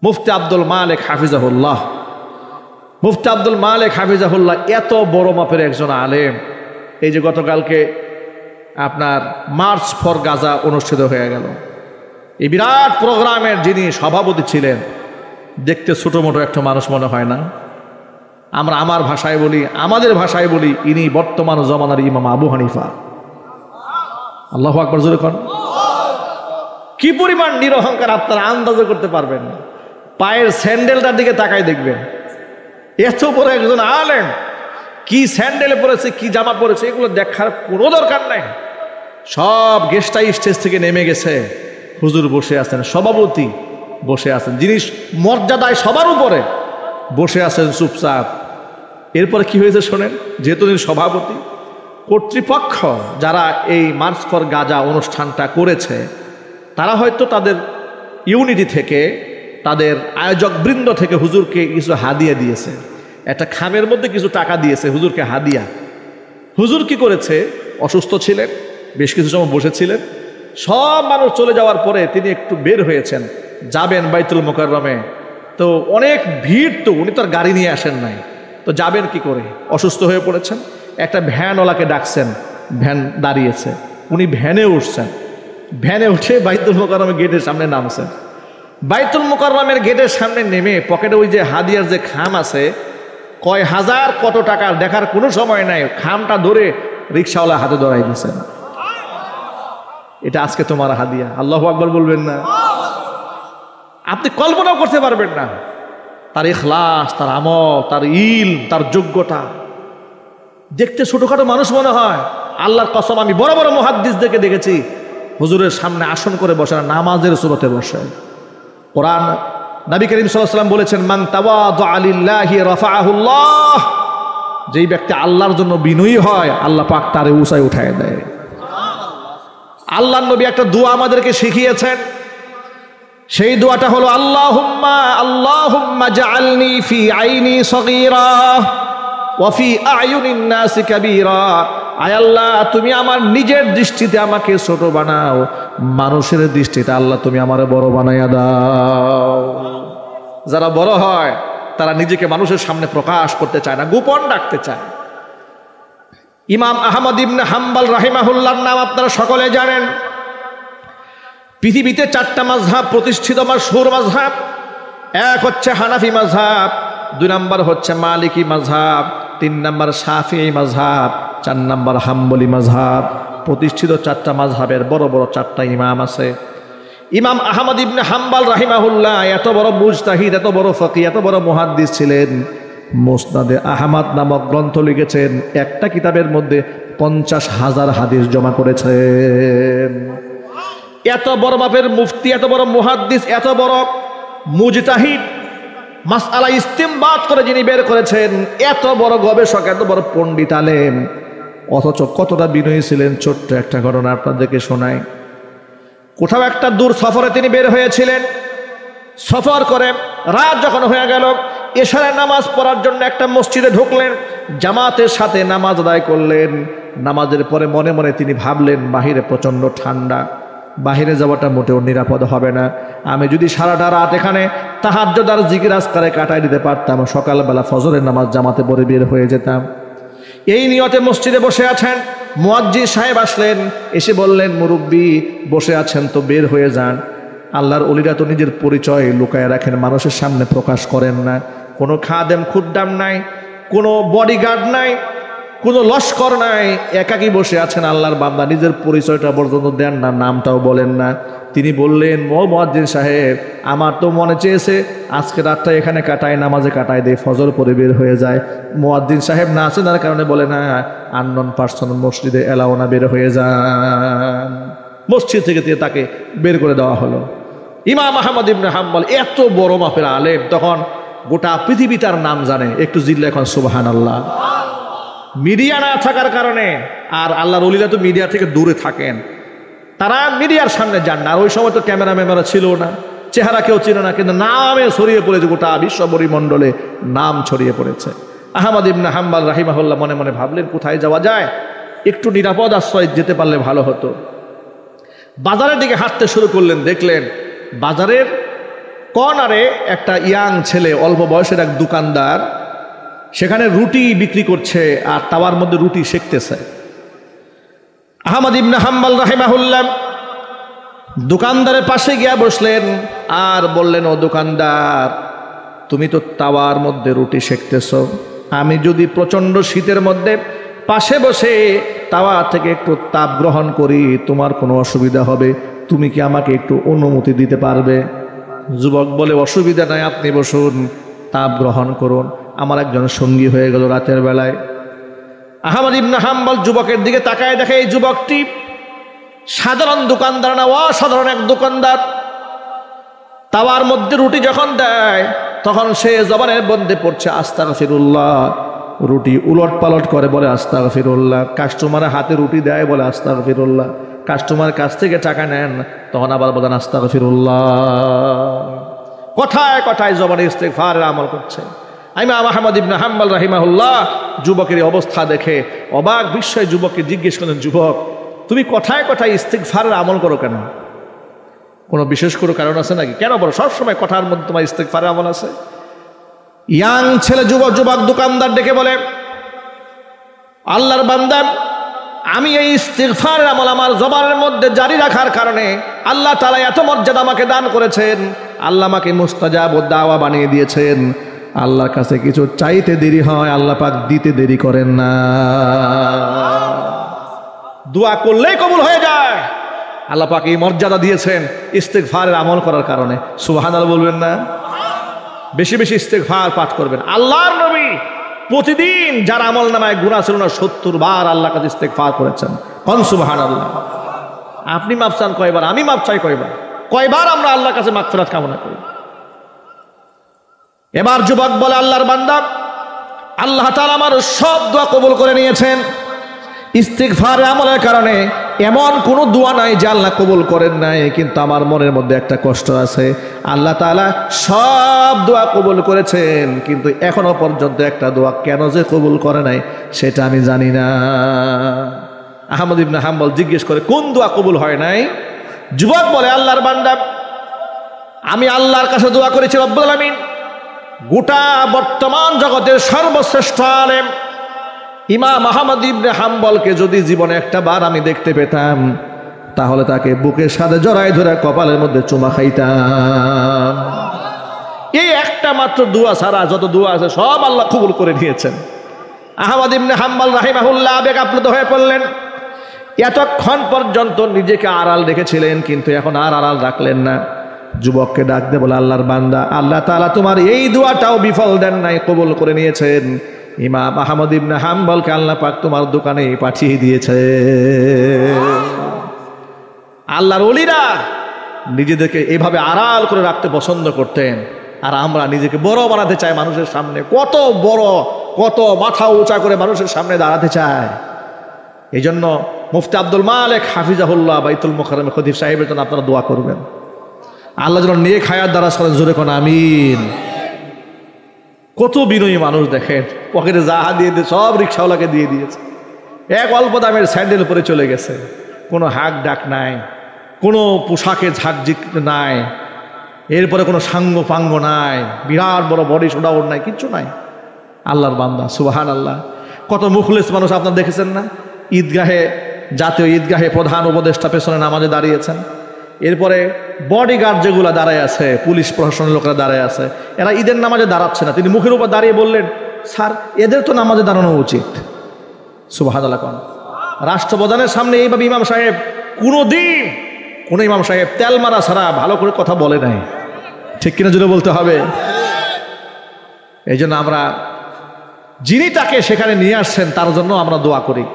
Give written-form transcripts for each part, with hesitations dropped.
মুফতি আব্দুল মালিক হাফিজাহুল্লাহ। মুফতি আব্দুল মালিক হাফিজাহুল্লাহ এত বড় মাপের একজন আলেম। এই যে গতকালকে আপনার মার্চ ফর গাজা অনুষ্ঠিত হয়ে গেল, এই বিরাট প্রোগ্রামের যিনি সভাপতি ছিলেন, দেখতে ছোট মোটো একটা মানুষ মনে হয় না? আমরা আমার ভাষায় বলি, আমাদের ভাষায় বলি, ইনি বর্তমান জমানার ইমাম আবু হানিফা। আল্লাহু আকবার জোরে কোন। কি পরিমাণ নিরহংকার আপনারা আন্দাজও করতে পারবেন না। পায়ের স্যান্ডেলটার দিকে তাকাই দেখবেন, এত বড় একজন আলেম কি স্যান্ডেলে পড়েছে, কি জামা পড়েছে, এগুলো দেখার কোনো দরকার নাই। সব গেস্টাই স্টেজ থেকে নেমে গেছে, হুজুর বসে আছেন, সভাপতি বসে আছেন, যিনি মর্যাদায় সবার উপরে বসে আছেন চুপচাপ। এরপরে কি হয়েছে শোনেন, যেহেতু তিনি সভাপতি, কর্তৃপক্ষ যারা এই মার্চ ফর গাজা অনুষ্ঠানটা করেছে, তারা হয়তো তাদের ইউনিটি থেকে, তাদের আয়োজক বৃন্দ থেকে হুজুরকে কিছু হাদিয়া দিয়েছে, একটা খামের মধ্যে কিছু টাকা দিয়েছে হুজুরকে হাদিয়া। হুজুর কি করেছে, অসুস্থ ছিলেন, বেশ কিছু সময় বসেছিলেন, সব মানুষ চলে যাওয়ার পরে তিনি একটু বের হয়েছেন, যাবেন বাইতুল মুকাররমে। তো অনেক ভিড়, তো উনি তো আর গাড়ি নিয়ে আসেন নাই, তো যাবেন কি করে, অসুস্থ হয়ে পড়েছেন। একটা ভ্যানওয়ালাকে ডাকছেন, ভ্যান দাঁড়িয়েছে, উনি ভ্যানে উঠছেন, ভ্যানে উঠে বাইতুল মুকাররমের গেটের সামনে নামছেন। বাইতুল মুকাররমের গেটের সামনে নেমে পকেটে ওই যে হাদিয়ার যে খাম আছে, কয় হাজার কত টাকার দেখার কোনো সময় নাই, খামটা ধরে রিক্সাওয়ালা হাতে ধরাই দিয়েছেন, এটা আজকে তোমার হাদিয়া। আল্লাহু আকবার বলবেন না? আপনি কল্পনাও করতে পারবেন না তার ইখলাস, তার আমল, তার ইলম, তার যোগ্যতা। দেখতে ছোটখাটো মানুষ মনে হয়, আল্লাহর কসম আমি বড় বড় মুহাদ্দিসদেরকে দেখেছি হুজুরের সামনে আসন করে বসে না, নামাজের সুরতে বসে। কোরআন নবী করিম সাল্লাল্লাহু আলাইহি ওয়াসাল্লাম বলেছেন, মান তাওয়াদা লিল্লাহি রাফাআহুল্লাহ, যেই ব্যক্তি আল্লাহর জন্য বিনয়ী হয়, আল্লাহ পাক তারে উঁচায় উঠায় দেয়। আল্লাহর নবী একটা দোয়া আমাদেরকে শিখিয়েছেন, সেই দোয়াটা হলো আল্লাহুম্মা আল্লাহুম্মা জাআলনি ফি আইনি সগীরা ওয়া ফি আয়ুনিন নাসি কাবীরা। আয় আল্লাহ, তুমি আমার নিজের দৃষ্টিতে আমাকে ছোট বানাও, মানুষের দৃষ্টিতে আল্লাহ তুমি আমারে বড় বানাইয়া দাও। যারা বড় হয় তারা নিজেকে মানুষের সামনে প্রকাশ করতে চায় না, গোপন রাখতে চায়। ইমাম আহমদ ইবনে হাম্বল রাহিমাহুল্লাহর নাম আপনারা সকলে জানেন। পৃথিবীতে 4টা মাযহাব প্রতিষ্ঠিত, মাশহুর মাযহাব। এক হচ্ছে হানাফি মাযহাব, 2 নম্বর হচ্ছে মালিকি মাযহাব, 3 নম্বর শাফিঈ মাযহাব, 4 নম্বর হাম্বলি মাযহাব। প্রতিষ্ঠিত 4টা মাযহাবের বড় বড় 4টা ইমাম আছে। ইমাম আহমদ ইবনে হাম্বল রাহিমাহুল্লাহ এত বড় মুজতাহিদ, এত বড় ফকিহ, এত বড় মুহাদ্দিস ছিলেন, মুসনাদে আহমদ নামক গ্রন্থ লিখেছেন। একটা কিতাবের মধ্যে 50,000 হাদিস জমা করেছেন। এত বড় মাপের মুফতি, এত বড় মুহাদ্দিস, এত বড় মুজতাহিদ, মাসআলা ইস্তিমবাত করে যিনি বের করেছেন, এত বড় গবেষক, এত বড় পণ্ডিত আলেম, অথচ কতটা বিনয়ী ছিলেন। ছোট্ট একটা ঘটনা আপনাদেরকে শোনাই। কোথাও একটা দূর সফরে তিনি বের হয়েছিলেন। সফর করে রাত যখন হয়ে গেল, এশারের নামাজ পড়ার জন্য একটা মসজিদে ঢুকলেন, জামাতের সাথে নামাজ আদায় করলেন। নামাজের পরে মনে মনে তিনি ভাবলেন, বাহিরে প্রচণ্ড ঠান্ডা, বাহিরে যাওয়াটা মোটেও নিরাপদ হবে না। আমি যদি সারাটা রাত এখানে তাহাজ্জুদ আর জিকির আজকারে কাটাই দিতে পারতাম, সকালবেলা ফজরের নামাজ জামাতে পড়ে বের হয়ে যেতাম। এই নিয়তে মসজিদে বসে আছেন। মুয়াজ্জিন সাহেব আসলেন, এসে বললেন, মুরব্বী বসে আছেন তো বের হয়ে যান। আল্লাহর ওলিরা তো নিজের পরিচয় লুকায় রাখেন, মানুষের সামনে প্রকাশ করেন না। কোনো খাদেম খুদ্দাম নাই, কোনো বডিগার্ড নাই, কোনো লস্কর নাই, একাকী বসে আছেন আল্লাহর বান্দা, নিজের পরিচয়টা পর্যন্ত দেন না, নামটাও বলেন না। তিনি বললেন, মুয়াজ্জিন সাহেব, আমার তো মনে চেয়েছে আজকে রাতটা এখানে কাটায়, নামাজে কাটায় দেয়, ফজর পরে বের হয়ে যায়। মুয়াজ্জিন সাহেব না চেনার কারণে বলে না, আননোন পারসন মসজিদে এলাও না, বের হয়ে যান। মসজিদ থেকে তাকে বের করে দেওয়া হলো। ইমাম আহমদ ইবনে হাম্বল এত বড় মাপের আলেম, তখন গোটা পৃথিবী তার নাম জানে। একটু জিল্লা এখন সুবহানাল্লাহ। মিডিয়া না থাকার কারণে, আর আল্লাহর ওলিরা তো মিডিয়া থেকে দূরে থাকেন, তারা মিডিয়ার সামনে যান না। আর ওই সময় তো ক্যামেরা ম্যামেরা ছিল না, চেহারা কেউ ছিল না, কিন্তু নামে ছড়িয়ে পড়েছে, গোটা বিশ্ববরী মণ্ডলে নাম ছড়িয়ে পড়েছে। আহমদ ইবনে হাম্বল রাহিমাহুল্লাহ মনে মনে ভাবলেন, কোথায় যাওয়া যায়, একটু নিরাপদ আশ্রয় যেতে পারলে ভালো হতো। বাজারের দিকে হাঁটতে শুরু করলেন। দেখলেন বাজারের কর্নারে একটা ইয়াং ছেলে, অল্প বয়সের এক দোকানদার, সেখানে রুটি বিক্রি করছে আর তাওয়ার মধ্যে রুটি সেকতেছে। আহমদ ইবনে হাম্বল রাহিমাহুল্লাহ দোকানদারের পাশে গিয়া বসলেন আর বললেন, ও দোকানদার, তুমি তো তাওয়ার মধ্যে রুটি সেকতেছ, আমি যদি প্রচন্ড শীতের মধ্যে পাশে বসে তাওয়া থেকে একটু তাপ গ্রহণ করি, তোমার কোনো অসুবিধা হবে? তুমি কি আমাকে একটু অনুমতি দিতে পারবে? যুবক বলে, অসুবিধা নাই, আপনি বসুন, তাপ গ্রহণ করুন। আমার একজন সঙ্গী হয়ে গেল রাতের বেলায়। আহমদ ইবনে হাম্বল যুবকের দিকে তাকায়, দেখে এই যুবকটি সাধারণ দোকানদার না, অসাধারণ এক দোকানদার। তাওয়ার মধ্যে রুটি যখন দেয় তখন সে জবানের মধ্যে পড়ছে আস্তাগফিরুল্লাহ, রুটি উলট পালট করে বলে আস্তাগফিরুল্লাহ, কাস্টমারের হাতে রুটি দেয় বলে আস্তাগফিরুল্লাহ, কাস্টমারের কাছ থেকে টাকা নেন তখন আবার বলেন আস্তাগফিরুল্লাহ। কথায় কথায় জবানে ইস্তিগফারের আমল করছে। ইমাম আহমদ ইবনে হাম্বল রাহিমাহুল্লাহ যুবকের অবস্থা দেখে অবাক বিস্ময়ে যুবককে জিজ্ঞেস করলেন, যুবক, তুমি কথায় কথায় ইস্তিগফারের আমল করো কেন? কোনো বিশেষ কোনো কারণ আছে নাকি? কেন বলো সবসময় কথার মধ্যে তোমার ইস্তিগফারের আমল আছে? ইয়াং ছেলে যুবক দোকানদার ডেকে বলে, আল্লাহর বান্দা, আমি এই ইস্তিগফারের আমল আমার জবানের মধ্যে জারি রাখার কারণে আল্লাহ তাআলা এত মর্যাদা আমাকে দান করেছেন, আল্লাহ আমাকে মুস্তাজাব দাওয়া বানিয়ে দিয়েছেন। আল্লাহর কাছে কিছু চাইতে দেরি হয়, আল্লাহ পাক দিতে দেরি করেন না। দোয়া করলেই কবুল হয়ে যায়। আল্লাহ পাক এই মর্যাদা দিয়েছেন ইস্তিগফারের আমল করার কারণে। সুবহানাল্লাহ বলবেন না? বেশি বেশি ইস্তিগফার পাঠ করবেন। আল্লাহর নবী প্রতিদিন যার আমল নামায় গুনাহ ছিল না 70 বার আল্লাহর কাছে ইস্তিগফার করেছেন। কোন সুবহানাল্লাহ। আপনি মাফ চান কয়বার? আমি মাফ চাই কয়বার? কয়বার আমরা আল্লাহর কাছে মাগফিরাত কামনা করি? এবার যুবক বলে, আল্লাহর বান্দা, আল্লাহ তাআলা আমার সব দোয়া কবুল করে নিয়েছেন। ইস্তিগফারের আমলের কারণে এমন কোনো দোয়া নাই যে আল্লাহ কবুল করেন নাই, কিন্তু আমার মনের মধ্যে একটা কষ্ট আছে। আল্লাহ তাআলা সব দোয়া কবুল করেছেন, কিন্তু এখনো পর্যন্ত একটা দোয়া কেন যে কবুল করে নাই সেটা আমি জানি না। আহমদ ইবনে হাম্বল জিজ্ঞেস করে, কোন দোয়া কবুল হয় নাই? যুবক বলে, আল্লাহর বান্দা, আমি আল্লাহর কাছে দোয়া করেছি, রব্বুল আলামিন গোটা বর্তমান জগতের সর্বশ্রেষ্ঠ আলেম ইমাম আহমদ ইবনে হাম্বলকে যদি জীবনে একটা বার আমি দেখতে পেতাম, তাহলে তাকে বুকের সাথে জড়ায় ধরে কপালের মধ্যে চুমা খাইতাম। এই একটা মাত্র দোয়া ছাড়া যত দোয়া আছে সব আল্লাহ কবুল করে নিয়েছেন। আহমদ ইবনে হাম্বল রাহিমাহুল্লাহ আবেগ আপ্লুত হয়ে পড়লেন। এতক্ষণ পর্যন্ত নিজেকে আড়াল রেখেছিলেন, কিন্তু এখন আর আড়াল রাখলেন না। যুবককে ডাক দিয়ে বলে, আল্লাহর বান্দা, আল্লাহ তাআলা তোমার এই দোয়াটাও বিফল দেন নাই, কবুল করে নিয়েছেন। ইমাম আহমদ ইবনে হাম্বলকে আল্লাহ পাক তোমার দোকানে পাঠিয়ে দিয়েছে। আল্লাহর ওলিরা নিজেদেরকে এভাবে আড়াল করে রাখতে পছন্দ করতেন, আর আমরা নিজেকে বড় বানাতে চাই মানুষের সামনে। কত বড়, কত মাথা উঁচা করে মানুষের সামনে দাঁড়াতে চায়। এই জন্য মুফতি আব্দুল মালিক হাফিজাহুল্লাহ বাইতুল মুকাররমে খতিব সাহেবের জন্য আপনারা দোয়া করবেন, আল্লাহ যেন নেক হায়াত দারাজ করেন। জোরে কোন আমিন। কত বিনয়ী মানুষ দেখেন, পকেটে যাহা দিয়ে দিয়ে সব রিক্সাওয়ালাকে দিয়ে দিয়েছে। এক অল্প দামের স্যান্ডেল পরে চলে গেছে, কোনো হাক ডাক নাই, কোনো পোশাকে ঝাকঝিক নাই, এরপরে কোনো সাঙ্গ পাঙ্গ নাই, বিরাট বড় বডি সোডাউট নাই, কিচ্ছু নাই। আল্লাহর বান্দা, সুবহানাল্লাহ। কত মুখলেস মানুষ আপনারা দেখেছেন না? ঈদগাহে, জাতীয় ঈদগাহে প্রধান উপদেষ্টা পেছনে নামাজে দাঁড়িয়েছেন, এরপরে বডিগার্ড যেগুলো দাঁড়ায় আছে, পুলিশ প্রশাসনের লোকেরা দাঁড়ায় আছে, এরা ঈদের নামাজে দাঁড়াচ্ছে না। তিনি মুখের উপর দাঁড়িয়ে বললেন, স্যার এদের তো নামাজে দাঁড়ানো উচিত। সুবহানাল্লাহ। কোন রাষ্ট্রপ্রধানের সামনে এইভাবে ইমাম সাহেব কোনোদিন কোনো ইমাম সাহেব তেল মারা ছাড়া ভালো করে কথা বলে নাই, ঠিক কিনা জুড়ে বলতে হবে। এই জন্য আমরা যিনি তাকে সেখানে নিয়ে আসছেন তার জন্য আমরা দোয়া করি।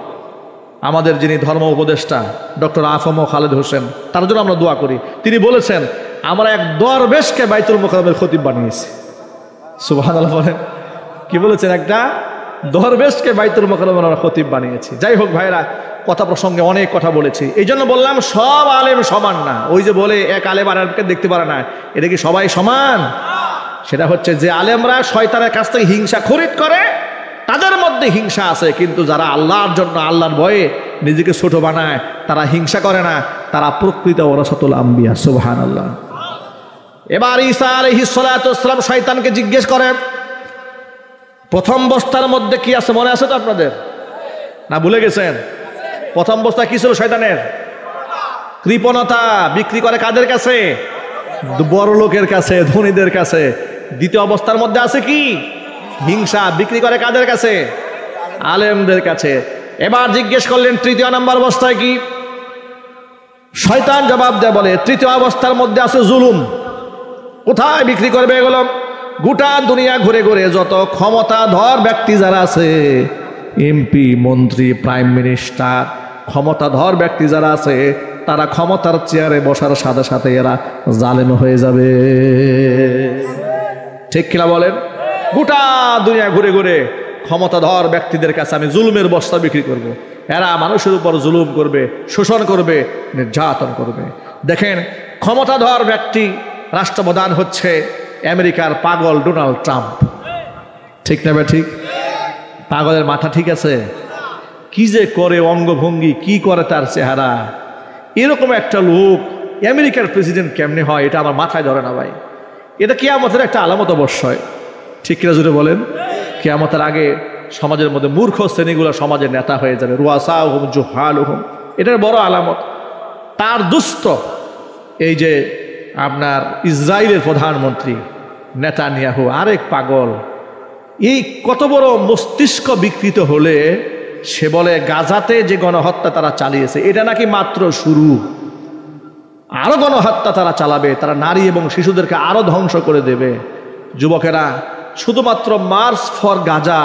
আমাদের যিনি ধর্ম উপদেষ্টা ডক্টর আফম খালেদ হোসেন, তার জন্য আমরা দোয়া করি। তিনি বলেছেন, আমরা এক দরবেশকে বাইতুল মুকাররমের খতিব বানিয়েছি। সুবহানাল্লাহ বলেন। কি বলেছেন? একটা দরবেশকে বাইতুল মুকাররমের আমরা খতিব বানিয়েছি। যাই হোক ভাইরা, কথা প্রসঙ্গে অনেক কথা বলেছি, এই জন্য বললাম সব আলেম সমান না। ওই যে বলে এক আলেম আর আরেককে দেখতে পারে না, এটা কি সবাই সমান? সেটা হচ্ছে যে আলেমরা শয়তানের কাছ থেকে হিংসা খরিদ করে, তাদের মধ্যে হিংসা আছে, কিন্তু যারা আল্লাহর জন্য আল্লাহর ভয়ে নিজেকে ছোট বানায় তারা হিংসা করে না, তারা প্রকৃত ওরাসাতুল আম্বিয়া। সুবহানাল্লাহ। এবার ঈসা আলাইহিস সালাতু ওয়াস সালাম শয়তানকে জিজ্ঞেস করে, প্রথম বস্তার মধ্যে কি আছে মনে আছে তো আপনাদের, না ভুলে গেছেন? প্রথম বস্তা কি ছিল শয়তানের? কৃপণতা। বিক্রি করে কাদের কাছে? বড় লোকের কাছে, ধনীদের কাছে। দ্বিতীয় অবস্থার মধ্যে আছে কি? হিংসা। বিক্রি করে কাদের কাছে? আলেমদের কাছে। এবার জিজ্ঞেস করলেন তৃতীয় নাম্বার অবস্থায় কি? শয়তান জবাব দেয়, বলে তৃতীয় অবস্থার মধ্যে আছে জুলুম। কোথায় বিক্রি করবে এগুলো? গোটা দুনিয়া ঘুরে ঘুরে যত ক্ষমতাধর ব্যক্তি যারা আছে, এমপি, মন্ত্রী, প্রাইম মিনিস্টার, ক্ষমতাধর ব্যক্তি যারা আছে, তারা ক্ষমতার চেয়ারে বসার সাথে সাথে এরা জালেম হয়ে যাবে। ঠিক কিনা বলেন? গোটা দুনিয়া ঘুরে ঘুরে ক্ষমতাধর ব্যক্তিদের কাছে আমি জুলুমের বস্তা বিক্রি করব। এরা মানুষের উপর জুলুম করবে, শোষণ করবে, নির্যাতন করবে। দেখেন, ক্ষমতাধর ব্যক্তি রাষ্ট্রপ্রধান হচ্ছে আমেরিকার পাগল ডোনাল্ড ট্রাম্প। ঠিক না? ঠিক। পাগলের মাথা ঠিক আছে? কি যে করে, অঙ্গভঙ্গি কি করে, তার চেহারা। এরকম একটা লোক আমেরিকার প্রেসিডেন্ট কেমনে হয়, এটা আমার মাথায় ধরে না ভাই। এটা কিয়ামতের একটা আলামত অবশ্যই। ঠিক কিনা জুড়ে বলেন? কিয়ামতের আগে সমাজের মধ্যে মূর্খ শ্রেণীগুলো সমাজের নেতা হয়ে যাবে, রুয়াসাহুম জুহালুহুম। এটার বড় আলামত। তার দুষ্ট এই যে আপনার ইসরায়েলের প্রধানমন্ত্রী নেতানিয়াহু, আরেক পাগল। এই কত বড় মস্তিষ্ক বিকৃত হলে সে বলে গাজাতে যে গণহত্যা তারা চালিয়েছে এটা নাকি মাত্র শুরু, আরো গণহত্যা তারা চালাবে, তারা নারী এবং শিশুদেরকে আরো ধ্বংস করে দেবে। যুবকেরা, শুধুমাত্র মার্চ ফর গাজা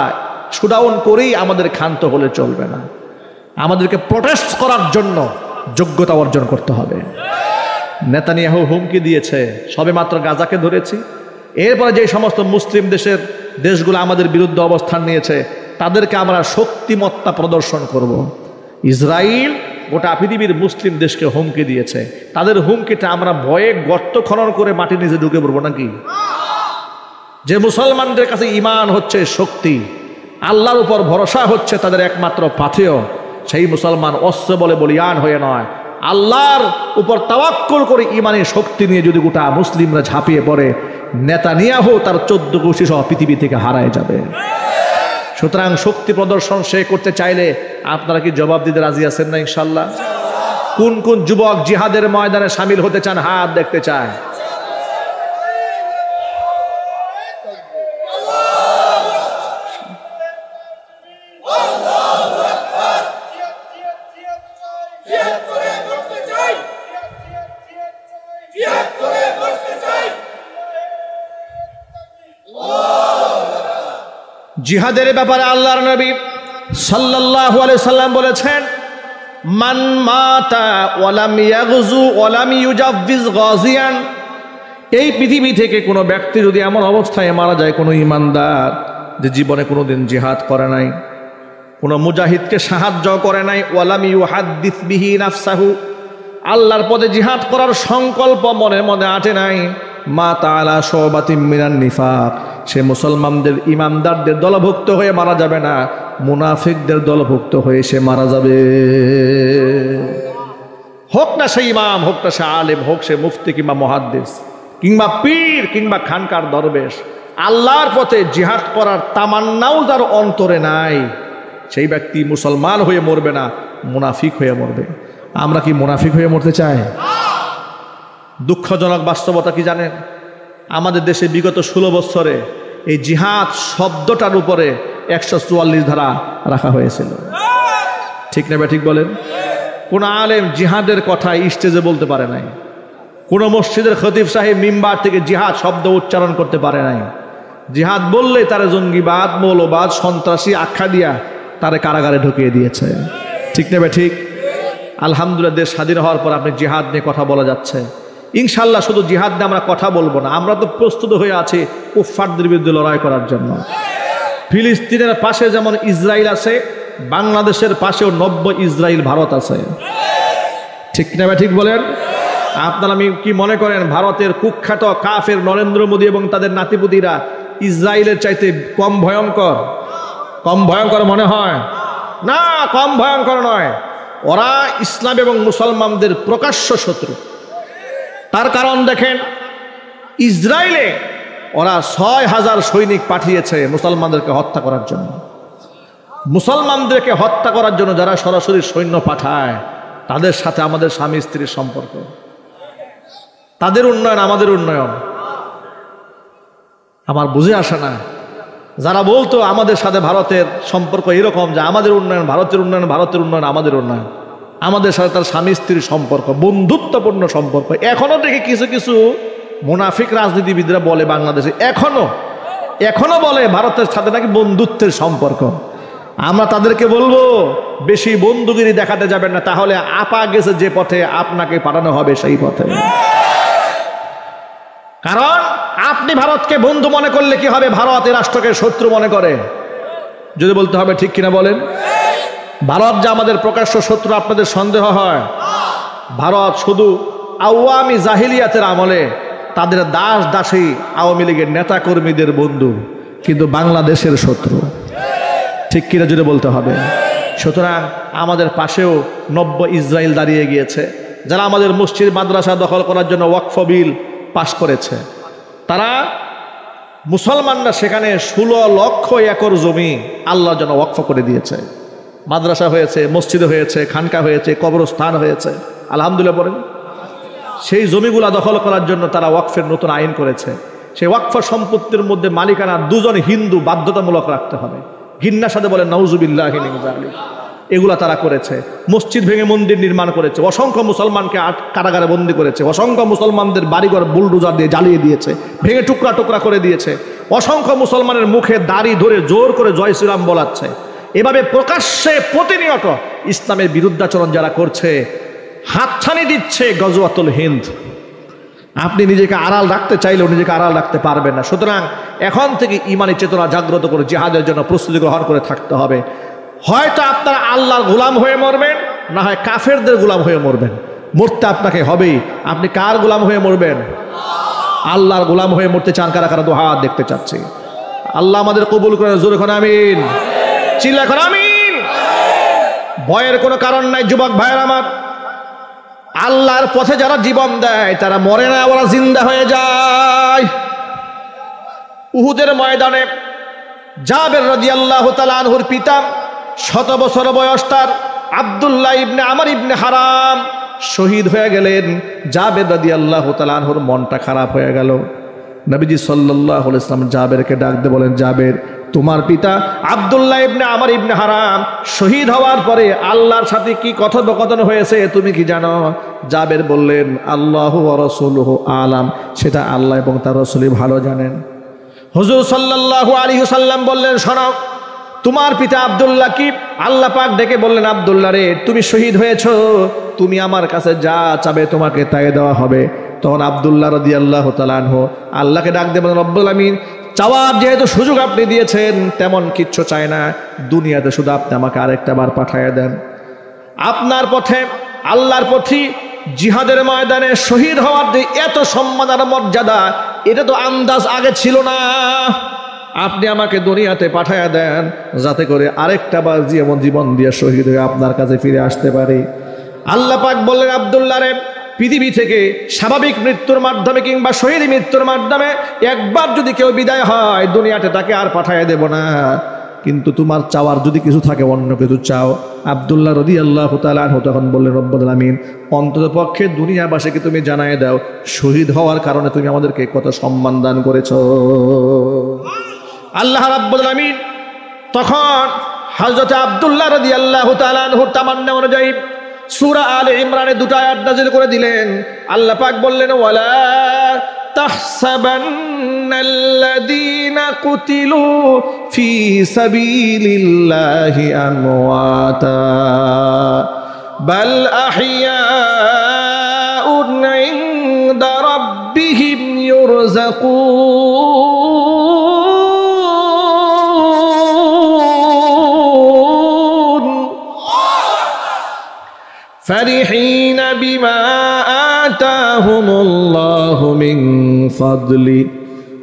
শুডাউন করেই আমাদের ক্ষান্ত হলে চলবে না, আমাদেরকে প্রটেস্ট করার জন্য যোগ্যতা অর্জন করতে হবে। নেতানিয়াহু হুমকি দিয়েছে, সবে মাত্র গাজাকে ধরেছি, এরপরে যে সমস্ত মুসলিম দেশগুলো আমাদের বিরুদ্ধে অবস্থান নিয়েছে তাদেরকে আমরা শক্তিমত্তা প্রদর্শন করব। ইসরায়েল গোটা পৃথিবীর মুসলিম দেশকে হুমকি দিয়েছে, তাদের হুমকিটা আমরা ভয়ে গর্ত খনন করে মাটির নিচে ঢুকে পড়বো নাকি? যে মুসলমানদের কাছে ঈমান হচ্ছে শক্তি, আল্লাহর উপর ভরসা হচ্ছে তাদের একমাত্র পাথেয়, সেই মুসলমান অস্ত্র বলে বলিয়ান হয়ে নয়, আল্লাহর উপর তাওয়াক্কুল করে ঈমানে শক্তি নিয়ে যদি গোটা মুসলিমরা ঝাঁপিয়ে পড়ে, নেতানিয়াহু তার 14 গোষ্ঠী সহ পৃথিবী থেকে হারায় যাবে। সুতরাং শক্তি প্রদর্শন সে করতে চাইলে আপনারা কি জবাব দিতে রাজি আছেন না ইনশাল্লাহ? কোন কোন যুবক জিহাদের ময়দানে শামিল হতে চান? হাত দেখতে চায়। জিহাদের ব্যাপারে আল্লাহর নবী সাল্লাল্লাহু আলাইহি সাল্লাম বলেছেন, মান মাতা ওয়ালাম ইয়াগজু ওয়ালাম ইউজাফিজ গাজিয়ান। এই পৃথিবী থেকে কোনো ব্যক্তি যদি এমন অবস্থায় মারা যায়, কোনো ইমানদার যে জীবনে কোনোদিন জিহাদ করে নাই, কোনো মুজাহিদকে সাহায্য করে নাই, ওয়ালাম ইউহাদ্দিস বিহি নাফসাহু, আল্লাহর পথে জিহাদ করার সংকল্প মনে মনে আটে নাই, মা তাআলা শুবাতিম মিনান নিফাক, সে মুসলমানদের ইমানদারদের দলভুক্ত হয়ে মারা যাবে না, মুনাফিকদের দলভুক্ত হয়ে সে মারা যাবে। হোক না সে ইমাম, হোক না সে আলেম, হোক সে মুফতি কিংবা মুহাদ্দিস কিংবা পীর কিংবা খানকার দরবেশ, আল্লাহর পথে জিহাদ করার তামান্নাও যার অন্তরে নাই, সেই ব্যক্তি মুসলমান হয়ে মরবে না, মুনাফিক হয়ে মরবে। আমরা কি মুনাফিক হয়ে মরতে চাই? দুঃখজনক বাস্তবতা কি জানেন? আমাদের দেশে বিগত 16 বছরে এই জিহাদ শব্দটার উপরে 144 ধারা রাখা হয়েছিল। ঠিক না ঠিক বলেন? কোন আলেম জিহাদের কথা স্টেজে বলতে পারে নাই, কোন মসজিদের খতিব সাহেব মিম্বার থেকে জিহাদ শব্দ উচ্চারণ করতে পারে নাই। জিহাদ বললে তারা জঙ্গিবাদ, মৌলবাদ, সন্ত্রাসী আখ্যা দিয়া তারে কারাগারে ঢুকিয়ে দিয়েছে। ঠিক না ঠিক? আলহামদুলিল্লাহ, দেশ স্বাধীন হওয়ার পর আপনি জিহাদ নিয়ে কথা বলা যাচ্ছে। ইনশাল্লাহ শুধু জিহাদ নিয়ে আমরা কথা বলবো না, আমরা তো প্রস্তুত হয়ে আছি কুফফারদের বিরুদ্ধে লড়াই করার জন্য। ফিলিস্তিনের পাশে যেমন ইসরায়েল আছে, বাংলাদেশের পাশেও নব্য ইসরায়েল ভারত আছে। ঠিক না ঠিক বলেন? আপনারা আমি কি মনে করেন ভারতের কুখ্যাত কাফের নরেন্দ্র মোদী এবং তাদের নাতিপুতিরা ইসরায়েলের চাইতে কম ভয়ঙ্কর? কম ভয়ঙ্কর মনে হয় না, কম ভয়ঙ্কর নয়। ওরা ইসলাম এবং মুসলমানদের প্রকাশ্য শত্রু। তার কারণ দেখেন, ইসরায়েলে ওরা 6,000 সৈনিক পাঠিয়েছে মুসলমানদেরকে হত্যা করার জন্য। মুসলমানদেরকে হত্যা করার জন্য যারা সরাসরি সৈন্য পাঠায়, তাদের সাথে আমাদের স্বামী স্ত্রীর সম্পর্ক, তাদের উন্নয়ন আমাদের উন্নয়ন আমার বুঝে আসে না। যারা বলতো আমাদের সাথে ভারতের সম্পর্ক এরকম যে আমাদের উন্নয়ন ভারতের উন্নয়ন, ভারতের উন্নয়ন আমাদের উন্নয়ন, আমাদের সাথে তার স্বামী স্ত্রীর সম্পর্ক বন্ধুত্বপূর্ণ সম্পর্ক। এখনো দেখি কিছু কিছু মুনাফিক রাজনীতিবিদরা বলে বাংলাদেশে এখনো বলে ভারতের সাথে নাকি বন্ধুত্বের সম্পর্ক। আমরা তাদেরকে বলবো বেশি বন্ধুগিরি দেখাতে যাবেন না, তাহলে আপা গেছে যে পথে আপনাকে পাঠানো হবে সেই পথে। কারণ আপনি ভারতকে বন্ধু মনে করলে কি হবে, ভারত এই রাষ্ট্রকে শত্রু মনে করে। যদি বলতে হবে ঠিক কিনা বলেন? ভারত যে আমাদের প্রকাশ্য শত্রু আপনাদের সন্দেহ হয়? ভারত শুধু আওয়ামী জাহিলিয়াতের আমলে তাদের দাস দাসী আওয়ামী লীগের নেতা কর্মীদের বন্ধু, কিন্তু বাংলাদেশের শত্রু। ঠিক কিনা যদি বলতে হবে। সুতরাং আমাদের পাশেও নব্য ইসরায়েল দাঁড়িয়ে গিয়েছে, যারা আমাদের মসজিদ মাদ্রাসা দখল করার জন্য ওয়াকফ বিল পাশ করেছে। তারা মুসলমানরা সেখানে 16 লক্ষ একর জমি আল্লাহর জন্য ওয়াকফ করে দিয়েছে। মাদ্রাসা হয়েছে, মসজিদ হয়েছে, খানকা হয়েছে, কবরস্থান হয়েছে, আলহামদুলিল্লাহ বলেন। সেই জমিগুলা দখল করার জন্য তারা ওয়াকফের নতুন আইন করেছে। সেই ওয়াকফ সম্পত্তির মধ্যে মালিকানা 2 জন হিন্দু বাধ্যতামূলক রাখতে হবে। ঘিন্নার সাথে বলে নাউজুবিল্লাহি মিন যালিক। এগুলা তারা করেছে। মসজিদ ভেঙে মন্দির নির্মাণ করেছে, অসংখ্য মুসলমানকে কারাগারে বন্দী করেছে, অসংখ্য মুসলমানদের বাড়িঘর বুলডোজার দিয়ে জ্বালিয়ে দিয়েছে, ভেঙে টুকরা টুকরা করে দিয়েছে, অসংখ্য মুসলমানের মুখে দাড়ি ধরে জোর করে জয় শ্রীরাম বলাচ্ছে। এভাবে প্রকাশ্যে প্রতিনিয়ত ইসলামের বিরুদ্ধাচরণ যারা করছে, হাতছানি দিচ্ছে গজওয়াতুল হিন্দ। আপনি নিজেকে আড়াল রাখতে চাইলেও নিজেকে আড়াল রাখতে পারবেন না। সুতরাং এখন থেকে ইমানি চেতনা জাগ্রত করে জিহাদের জন্য প্রস্তুতি গ্রহণ করে থাকতে হবে। হয়তো আপনারা আল্লাহর গোলাম হয়ে মরবেন, না হয় কাফেরদের গোলাম হয়ে মরবেন। মরতে আপনাকে হবেই। আপনি কার গোলাম হয়ে মরবেন? আল্লাহর গোলাম হয়ে মরতে চান কারা কারা? দুহাত দেখতে চাচ্ছি। আল্লাহ আমাদের কবুল করেন। জোরে করে আমিন, চিল্লা করে আমিন। ভয়ের কোনো কারণ নাই যুবক ভাইয়ের আমার। আল্লাহর পথে যারা জীবন দেয় তারা মরে না, ওরা জিন্দা হয়ে যায়। উহুদের ময়দানে জাবের রাদিয়াল্লাহু তাআলা আনহুর পিতা 100 বছর বয়স তার আব্দুল্লাহ ইবনে আমর ইবনে হারাম শহীদ হয়ে গেলেন। জাবের রাদিয়াল্লাহু তাআলা আনহুর মনটা খারাপ হয়ে গেল। নবীজি সাল্লাল্লাহু আলাইহি ওয়াসাল্লাম জাবেরকে ডাক দিয়ে বলেন, জাবের, তোমার পিতা আব্দুল্লাহ ইবনে আমর ইবনে হারাম শহীদ হওয়ার পরে আল্লাহর সাথে কি কথোপকথন হয়েছে তুমি কি জানো? জাবের বললেন, আল্লাহু ওয়া রাসূলুহু আলাম, সেটা আল্লাহ এবং তার রাসূলই ভালো জানেন। হুজুর সাল্লাল্লাহু আলাইহি ওয়াসাল্লাম বললেন, শোনো, তোমার পিতা আব্দুল্লাহ কি? আল্লাহ পাক ডেকে বললেন, আব্দুল্লাহ রে, তুমি শহীদ হয়েছো, তুমি আমার কাছে যা চাবে তোমাকে তাই দেওয়া হবে। তখন আব্দুল্লাহ রাদিয়াল্লাহু তাআলা আনহু আল্লাহকে ডাক দিয়ে বলেন, রব্বুল আমিন, চাওয়ার যেহেতু সুযোগ আপনি দিয়েছেন, তেমন কিচ্ছু চাই না, দুনিয়াতে শুধু আপনি আমাকে আরেকটা বার পাঠাইয়া দেন। আপনার পথে, আল্লাহর পথে জিহাদের ময়দানে শহীদ হওয়ার যে এত সম্মান আর মর্যাদা, এটা তো আন্দাজ আগে ছিল না। আপনি আমাকে দুনিয়াতে পাঠাইয়া দেন যাতে করে আরেকটা বার জীবন দিয়ে শহীদ হয়ে আপনার কাছে ফিরে আসতে পারি। আল্লাহ পাক বললেন, আব্দুল্লাহ রে, পৃথিবী থেকে স্বাভাবিক মৃত্যুর মাধ্যমে কিংবা শহীদ মৃত্যুর মাধ্যমে একবার যদি কেউ বিদায় হয়, দুনিয়াতে তাকে আর পাঠাইয়া দেব না। কিন্তু তোমার চাওয়ার যদি কিছু থাকে, অন্য কিছু চাও। আব্দুল্লাহ রাদিয়াল্লাহু তাআলা আনহু তখন বললেন, রব্বুল আমিন, অন্তত পক্ষে দুনিয়াবাসীকে তুমি জানায় দাও, শহীদ হওয়ার কারণে তুমি আমাদেরকে কত সম্মান দান করেছো। আল্লাহ রাব্বুল আমিন তখন হযরত আব্দুল্লাহ রাদিয়াল্লাহু তাআলা আনহুর তামান্না অনুযায়ী সূরা আলে ইমরানে 2টা আয়াত নাযিল করে দিলেন। আল্লাহ পাক বললেন, ওয়ালা তাহসাবান্নাল্লাযীনা কুতিলু ফি সাবিলিল্লাহি আমওয়াতা বাল আহইয়াউন ইনদা রাব্বিহিম ইউরযাকুন فرحين بما آتاهم الله من فضله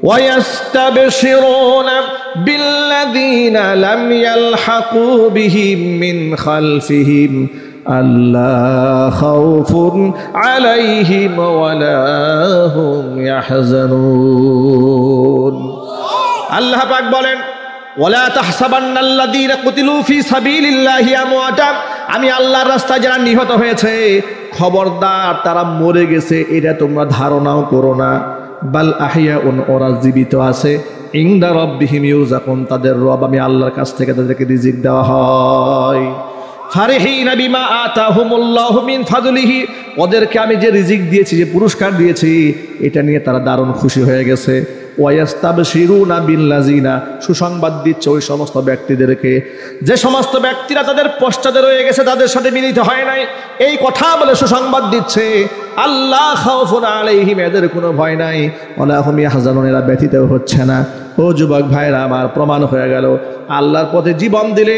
ويستبشرون بالذين لم يلحقوا بهم من خلفهم আল্লা খাউফুন আলাইহিম ওয়ালা হুম ইয়াহজানুন। আল্লাহ পাক বলেন, ওয়ালা তাহসাবান্নাল্লাযীনা কুতিলু ফী সাবিলিল্লাহি আমওয়াতা, আমি আল্লাহর রাস্তায় যারা নিহত হয়েছে খবরদার তারা মরে গেছে এটা তোমরা ধারণাও করো না। বাল আহইয়াউন, ওরা জীবিত আছে। ইনদা রাব্বিহিম ইউযাকুন, তাদের রব আমি আল্লাহর কাছ থেকে তাদেরকে রিজিক দেওয়া হয়। ফারিহিনা বিমা আতাহুমুল্লাহু মিন ফাদলিহি, ওদেরকে আমি যে রিজিক দিয়েছি, যে পুরস্কার দিয়েছি, এটা নিয়ে তারা দারুণ খুশি হয়ে গেছে। ওয়ায়াস্তাবশিরুনা বিল্লাযিনা, সুসংবাদ দিচ্ছে ওই সমস্ত ব্যক্তিদেরকে যে সমস্ত ব্যক্তিরা তাদের পশ্চাতে রয়ে গেছে, তাদের সাথে মিলিত হয় নাই, এই কথা বলে সুসংবাদ দিচ্ছে আল্লাহ খাউফুন আলাইহিম, এদের কোনো ভয় নাই, ওয়ালা হুম ইয়াহজানুন, এরা ব্যথিত হচ্ছে না। ও যুবক ভাইরা আমার, প্রমাণ হয়ে গেল আল্লাহর পথে জীবন দিলে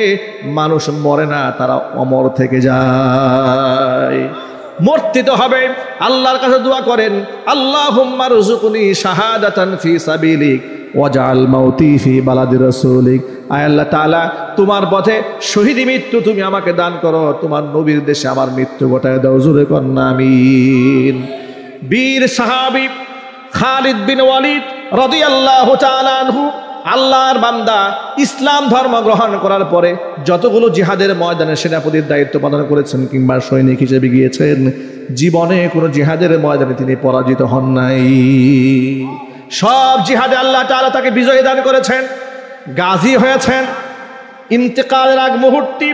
মানুষ মরে না, তারা অমর থেকে যায়। মূর্তিত হবে। আল্লাহর কাছে দোয়া করেন, আল্লাহুম্মা রযুকনি শাহাদাতান ফি সাবিলিক ওয়াজআল মাউতি ফি বালাদি রাসূলিক। আয় আল্লাহ তাআলা, তোমার পথে শহীদি মৃত্যু তুমি আমাকে দান করো, তোমার নবীর দেশে আমার মৃত্যু ঘটায় দাও, জোরে কর আমিন। বীর সাহাবী খালিদ বিন ওয়ালিদ রাদিয়াল্লাহু তাআলা আনহু, আল্লাহর বান্দা, ইসলাম ধর্ম গ্রহণ করার পরে যতগুলো জিহাদের ময়দানে সেনাপতির দায়িত্ব পালন করেছেন কিংবা সৈনিক হিসেবে গিয়েছেন, জীবনে কোনো জিহাদের ময়দানে তিনি পরাজিত হন নাই। সব জিহাদে আল্লাহ তাআলা তাকে বিজয় দান করেছেন, গাজী হয়েছেন। ইন্তেকালের আগ মুহূর্তে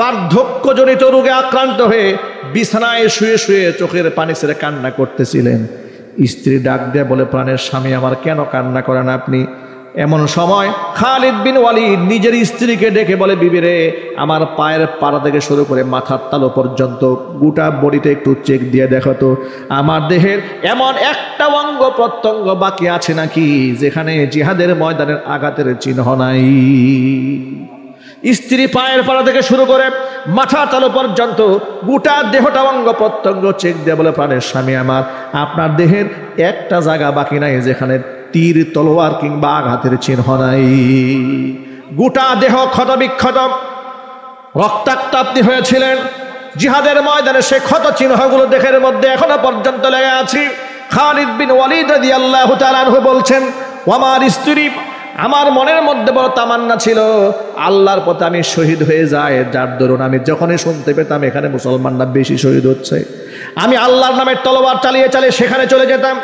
বার্ধক্যজনিত রোগে আক্রান্ত হয়ে বিছানায় শুয়ে শুয়ে চোখের পানি ছেড়ে কান্না করতেছিলেন। স্ত্রী ডাক দিয়ে বলে, প্রাণের স্বামী আমার, কেন কান্না করেন আপনি? এমন সময় খালিদ বিন ওয়ালিদ নিজের স্ত্রীকে ডেকে বলে, বিবি রে, আমার পায়ের পাড়া থেকে শুরু করে মাথার তালু পর্যন্ত গোটা বডিতে একটু চেক দিয়ে দেখো তো, আমার দেহের এমন একটা অঙ্গ প্রত্যঙ্গ বাকি আছে নাকি যেখানে জিহাদের ময়দানের আঘাতের চিহ্ন নাই। স্ত্রী পায়ের পাড়া থেকে শুরু করে মাথা তালু পর্যন্ত গোটা দেহটা অঙ্গ প্রত্যঙ্গ চেক দিয়ে বলে, প্রাণের স্বামী আমার, আপনার দেহের একটা জায়গা বাকি নাই যেখানে তীর তলোয়ার কিংবা আঘাতের চিহ্ন নাই। গোটা দেহ ক্ষত বিক্ষত, রক্তাক্ত আপনি হয়েছিলেন জিহাদের ময়দানে, সে ক্ষত চিহ্নগুলো দেহের মধ্যে এখনো পর্যন্ত লেগে আছে। খালিদ বিন ওয়ালিদ রাদিয়াল্লাহু তাআলা আনহু বলছেন, আমার স্ত্রী, আমার মনের মধ্যে বড় তামান্না ছিল আল্লাহর পথে আমি শহীদ হয়ে যাই, যার দরুন আমি যখনই শুনতে পেতাম এখানে মুসলমানরা বেশি শহীদ হচ্ছে, আমি আল্লাহর নামে তলোয়ার চালিয়ে চালিয়ে সেখানে চলে যেতাম,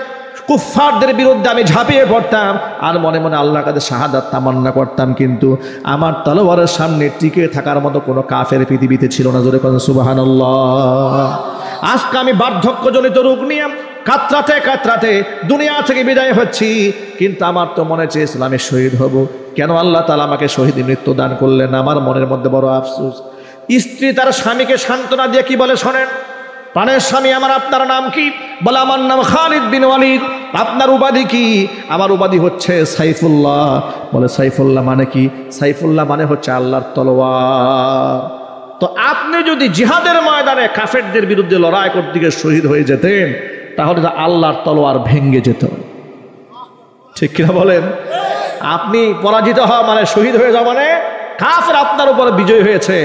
কুফফারদের বিরুদ্ধে আমি ঝাঁপিয়ে পড়তাম আর মনে মনে আল্লাহর কাছে শাহাদাত তামান্না করতাম, কিন্তু আমার তলোয়ারের সামনে টিকে থাকার মতো কোনো কাফের পৃথিবীতে ছিল না। জোরে বলেন সুবহানাল্লাহ। আজকে আমি বার্ধক্যজনিত রোগ নিয়ে কাতরাতে কাতরাতে দুনিয়া থেকে বিদায় হচ্ছি, কিন্তু আমার তো মনে চেয়েছিল আমি শহীদ হব, কেন আল্লাহ তাআলা আমাকে শহীদ মৃত্যু দান করলেন? আমার মনের মধ্যে বড় আফসোস। স্ত্রী তার স্বামীকে সান্ত্বনা দিয়ে কি বলে শোনেন, প্রাণের স্বামী আমার, আপনার নাম কি? বলে, আমার নাম খালিদ বিন ওয়ালিদ। আপনার উপাধি কি? আমার উপাধি হচ্ছে সাইফুল্লাহ। বলে, সাইফুল্লাহ মানে কি? সাইফুল্লাহ মানে হচ্ছে আল্লাহর তলোয়ার। তো আপনি যদি জিহাদের ময়দানে কাফেরদের বিরুদ্ধে লড়াই করতে গিয়ে শহীদ হয়ে যেতেন, তাহলে তো আল্লাহর তলোয়ার ভেঙ্গে যেত, ঠিক কিনা বলেন? আপনি পরাজিত হওয়া মানে, শহীদ হয়ে যাওয়া মানে কাফের আপনার উপরে বিজয় হয়েছে,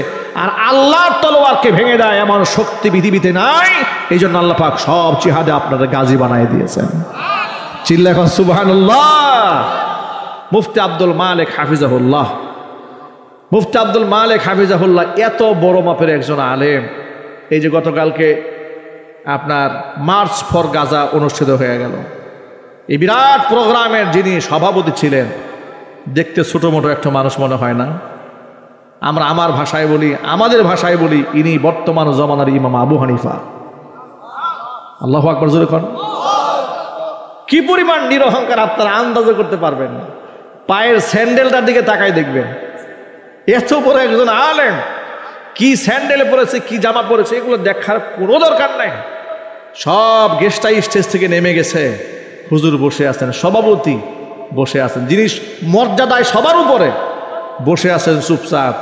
আর আল্লাহর তলোয়ারকে ভেঙে দেয় এমন শক্তি পৃথিবীতে নাই। এই জন্য আল্লাহ পাক সব জিহাদে আপনাদের গাজী বানাই দিয়েছেন। চিল্লা এখন সুবহানাল্লাহ। মুফতি আব্দুল মালিক হাফিজাহুল্লাহ, মুফতি আব্দুল মালিক হাফিজাহুল্লাহ এত বড় মাপের একজন আলেম। এই যে গতকালকে আপনার মার্চ ফর গাজা অনুষ্ঠিত হয়ে গেল, এই বিরাট প্রোগ্রামের যিনি সভাপতি ছিলেন, দেখতে ছোট মোটো একটা মানুষ মনে হয় না? আমরা আমার ভাষায় বলি, আমাদের ভাষায় বলি, ইনি বর্তমান জমানার ইমাম আবু হানিফা। আল্লাহু আকবার, জোরে কোন। কি পরিমাণ নিরহংকার আপনারা আন্দাজও করতে পারবেন না। পায়ের স্যান্ডেলটার দিকে তাকাই দেখবেন, এত বড় একজন আলেম কি স্যান্ডেলে পরেছে, কি জামা পরেছে, এগুলো দেখার কোনো দরকার নাই। সব গেস্টাই স্টেজ থেকে নেমে গেছে, হুজুর বসে আছেন, সভাপতি বসে আছেন, যিনি মর্যাদায় সবার উপরে বসে আছেন চুপচাপ।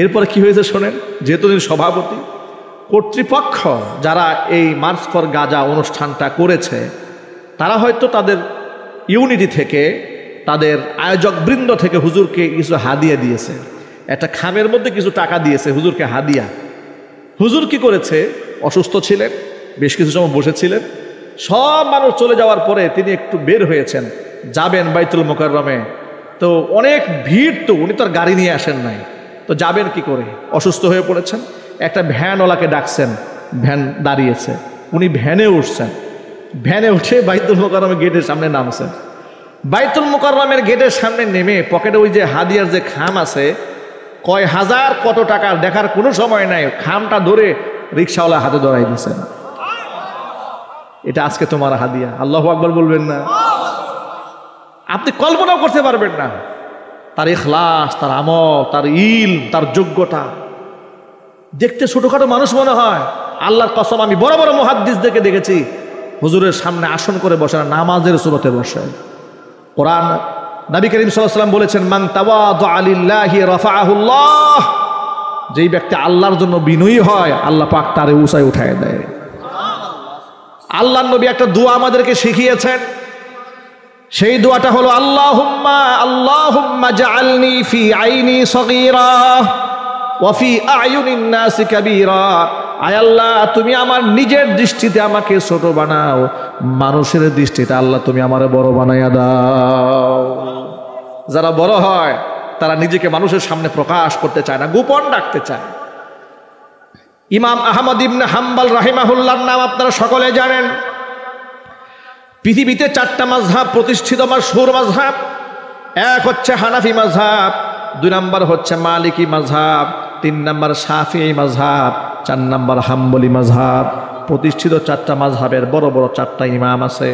এরপরে কি হয়েছে শোনেন, যেহেতু তিনি সভাপতি, কর্তৃপক্ষ যারা এই মার্চ ফর গাজা অনুষ্ঠানটা করেছে, তারা হয়তো তাদের ইউনিটি থেকে, তাদের আয়োজক বৃন্দ থেকে হুজুরকে কিছু হাদিয়া দিয়েছে, একটা খামের মধ্যে কিছু টাকা দিয়েছে হুজুরকে হাদিয়া। হুজুর কি করেছে, অসুস্থ ছিলেন, বেশ কিছু সময় বসেছিলেন, সব মানুষ চলে যাওয়ার পরে তিনি একটু বের হয়েছেন, যাবেন বাইতুল মুকাররমে। তো অনেক ভিড়, তো উনি তো আর গাড়ি নিয়ে আসেন নাই, তো যাবেন কি করে, অসুস্থ হয়ে পড়েছেন। একটা ভ্যানওয়ালাকে ডাকছেন, ভ্যান দাঁড়িয়েছে, উনি ভ্যানে উঠছেন, ভ্যানে উঠে বাইতুল মুকাররমের গেটের সামনে নামছেন। বাইতুল মুকাররমের গেটের সামনে নেমে পকেটে ওই যে হাদিয়ার যে খাম আছে, কয় হাজার কত টাকার দেখার কোনো সময় নাই, খামটা ধরে রিক্সাওয়ালা হাতে ধরাই দিয়েছেন, এটা আজকে তোমার হাদিয়া। আল্লাহু আকবার বলবেন না? আপনি কল্পনাও করতে পারবেন না তার ইখলাস, তার আমল, তার ইলম, তার যোগ্যতা। দেখতে ছোটখাটো মানুষ মনে হয়, আল্লাহর কসম আমি বড় বড় মুহাদ্দিসদেরকে দেখেছি হুজুরের সামনে আসন করে বসে না, নামাজের সুরতে বসে। কোরআন নবী করিম সাল্লাল্লাহু আলাইহি ওয়াসাল্লাম বলেছেন, মান তাওয়াদা লিল্লাহি রাফাআহুল্লাহ, যেই ব্যক্তি আল্লাহর জন্য বিনয়ী হয় আল্লাহ পাক তারে উঁচায় উঠায় দেয়। আল্লাহর নবী একটা দোয়া আমাদেরকে শিখিয়েছেন, সেই দোয়াটা হলো আল্লাহুম্মা আল্লাহুম্মা জাআলনি ফি আইনি সগীরা ওয়া ফি আয়ুনিন নাসি কাবীরা। আয় আল্লাহ, তুমি আমার নিজের দৃষ্টিতে আমাকে ছোট বানাও, মানুষের দৃষ্টিতে আল্লাহ তুমি আমারে বড় বানাইয়া দাও। যারা বড় হয় তারা নিজেকে মানুষের সামনে প্রকাশ করতে চায় না, গোপন রাখতে চায়। ইমাম আহমদ ইবনে হাম্বল রাহিমাহুল্লাহর নাম আপনারা সকলে জানেন। পৃথিবীতে 4টা মাযহাব প্রতিষ্ঠিত, মাশহুর মাযহাব। এক হচ্ছে হানাফি মাযহাব, 2 নম্বর হচ্ছে মালিকি মাযহাব, 3 নম্বর শাফিঈ মাযহাব, 4 নম্বর হাম্বলি মাযহাব। প্রতিষ্ঠিত 4টা মাযহাবের বড় বড় 4টা ইমাম আছে।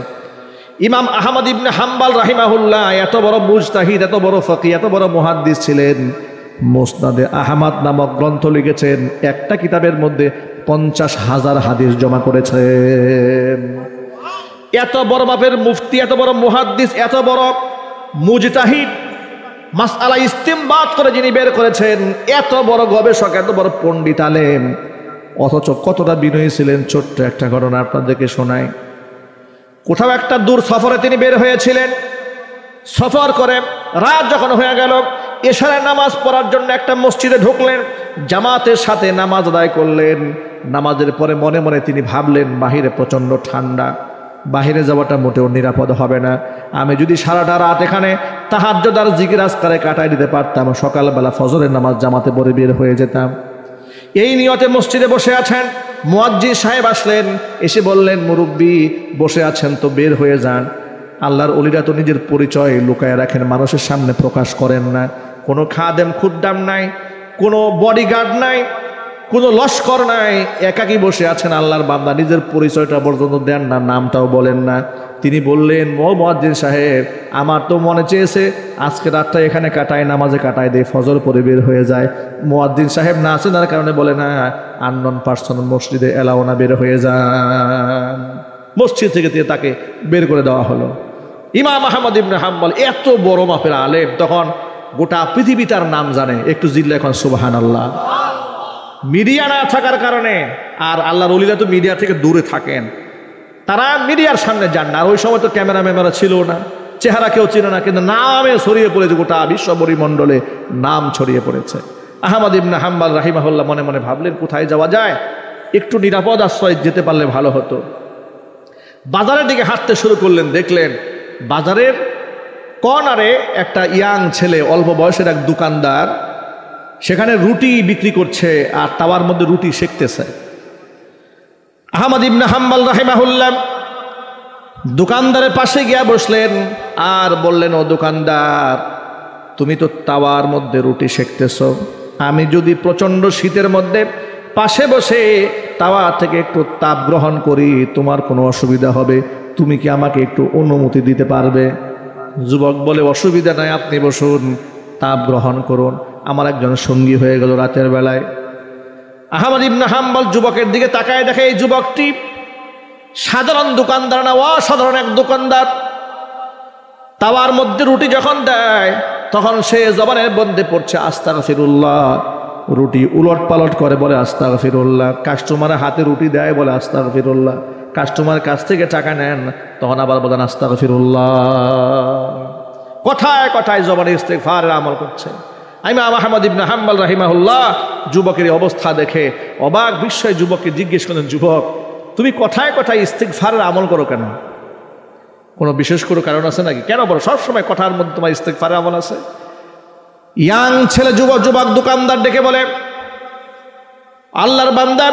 ইমাম আহমদ ইবনে হাম্বল রাহিমাহুল্লাহ এত বড় মুজতাহিদ, এত বড় ফকিহ, এত বড় মুহাদ্দিস ছিলেন, মুসনাদে আহমদ নামক গ্রন্থ লিখেছেন। একটা কিতাবের মধ্যে 50,000 হাদিস জমা করেছেন। এত বড় মাপের মুফতি, এত বড় মুহাদ্দিস, এত বড় মুজতাহিদ, মাসআলা ইস্তিমবাত করে যিনি বের করেছেন, এত বড় গবেষক, এত বড় পণ্ডিত আলেম, অথচ কতটা বিনয়ী ছিলেন। ছোট্ট একটা ঘটনা আপনাদেরকে শোনাই। কোথাও একটা দূর সফরে তিনি বের হয়েছিলেন। সফর করে রাত যখন হয়ে গেল, এশারের নামাজ পড়ার জন্য একটা মসজিদে ঢুকলেন, জামাতের সাথে নামাজ আদায় করলেন। নামাজের পরে মনে মনে তিনি ভাবলেন, বাহিরে প্রচণ্ড ঠান্ডা, বাহিরে যাওয়াটা মোটেও নিরাপদ হবে না। আমি যদি সারাটা রাত এখানে তাহাজ্জুদ আর জিকির আজকারে কাটাই দিতে পারতাম, সকালবেলা ফজরের নামাজ জামাতে পড়ে বের হয়ে যেতাম। এই নিয়তে মসজিদে বসে আছেন। মুয়াজ্জিন সাহেব আসলেন, এসে বললেন, মুরব্বী বসে আছেন তো বের হয়ে যান। আল্লাহর ওলিরা তো নিজের পরিচয় লুকায় রাখেন, মানুষের সামনে প্রকাশ করেন না। কোনো খাদেম খুদ্দাম নাই, কোনো বডিগার্ড নাই, কোনো লস্কর নাই, একাকী বসে আছেন আল্লাহর বান্দা, নিজের পরিচয়টা পর্যন্ত দেন না, নামটাও বলেন না। তিনি বললেন, মুয়াজ্জিন সাহেব, আমার তো মনে চেয়েছে আজকে রাতটা এখানে কাটায়, নামাজে কাটায় দেয়, ফজর পরে বের হয়ে যায়। মুয়াজ্জিন সাহেব না চেনার কারণে বলে না, আননোন পারসন মসজিদে এলাও না, বের হয়ে যান। মসজিদ থেকে তাকে বের করে দেওয়া হলো। ইমাম আহমদ ইবনে হাম্বল এত বড় মাপের আলেম, তখন গোটা পৃথিবী তার নাম জানে। একটু জিল্লা এখন সুবহানাল্লাহ। মিডিয়া না থাকার কারণে, আর আল্লাহর ওলিরা তো মিডিয়া থেকে দূরে থাকেন, তারা মিডিয়ার সামনে যান না। আর ওই সময় তো ক্যামেরা ম্যামেরা ছিল না, চেহারা কেউ ছিল না, কিন্তু নামে ছড়িয়ে পড়েছে, গোটা বিশ্ব পরিমণ্ডলে নাম ছড়িয়ে পড়েছে। আহমদ ইবনে হাম্বল রাহিমাহুল্লাহ মনে মনে ভাবলেন, কোথায় যাওয়া যায়, একটু নিরাপদ আশ্রয় যেতে পারলে ভালো হতো। বাজারের দিকে হাঁটতে শুরু করলেন। দেখলেন বাজারের কর্নারে একটা ইয়াং ছেলে, অল্প বয়সের এক দোকানদার, সেখানে রুটি বিক্রি করছে আর তাওয়ার মধ্যে রুটি সেকতেছে। আহমদ ইবনে হাম্বল রাহিমাহুল্লাহ দোকানদারের পাশে গিয়া বসলেন আর বললেন, ও দোকানদার, তুমি তো তাওয়ার মধ্যে রুটি সেকতেছ, আমি যদি প্রচণ্ড শীতের মধ্যে পাশে বসে তাওয়া থেকে একটু তাপ গ্রহণ করি, তোমার কোনো অসুবিধা হবে? তুমি কি আমাকে একটু অনুমতি দিতে পারবে? যুবক বলে, অসুবিধা নাই, আপনি বসুন, তাপ গ্রহণ করুন। আমার একজন সঙ্গী হয়ে গেল রাতের বেলায়। আহমদ ইবনে হাম্বল যুবকের দিকে তাকায়, দেখে এই যুবকটি সাধারণ দোকানদার না, অসাধারণ এক দোকানদার। তাওয়ার মধ্যে রুটি যখন দেয় তখন সে জবানের মধ্যে পড়ছে আস্তাগফিরুল্লাহ, রুটি উলট পালট করে বলে আস্তাগফিরুল্লাহ, কাস্টমারের হাতে রুটি দেয় বলে আস্তাগফিরুল্লাহ, কাস্টমারের কাছ থেকে টাকা নেন তখন আবার বলেন আস্তাগফিরুল্লাহ। কথায় কথায় জবানে ইস্তেগফারের আমল করছে। ইমাম আহমদ ইবনে হাম্বল রাহিমাহুল্লাহ যুবকের অবস্থা দেখে অবাক বিস্ময়ে যুবককে জিজ্ঞেস করলেন, যুবক তুমি কথায় কথায় ইস্তিগফারের আমল করো কেন? কোনো বিশেষ কোনো কারণ আছে নাকি? কেন বলো সবসময় কথার মধ্যে তোমার ইস্তিগফারের আমল আছে? ইয়াং ছেলে যুবক দোকানদার ডেকে বলে, আল্লাহর বান্দা,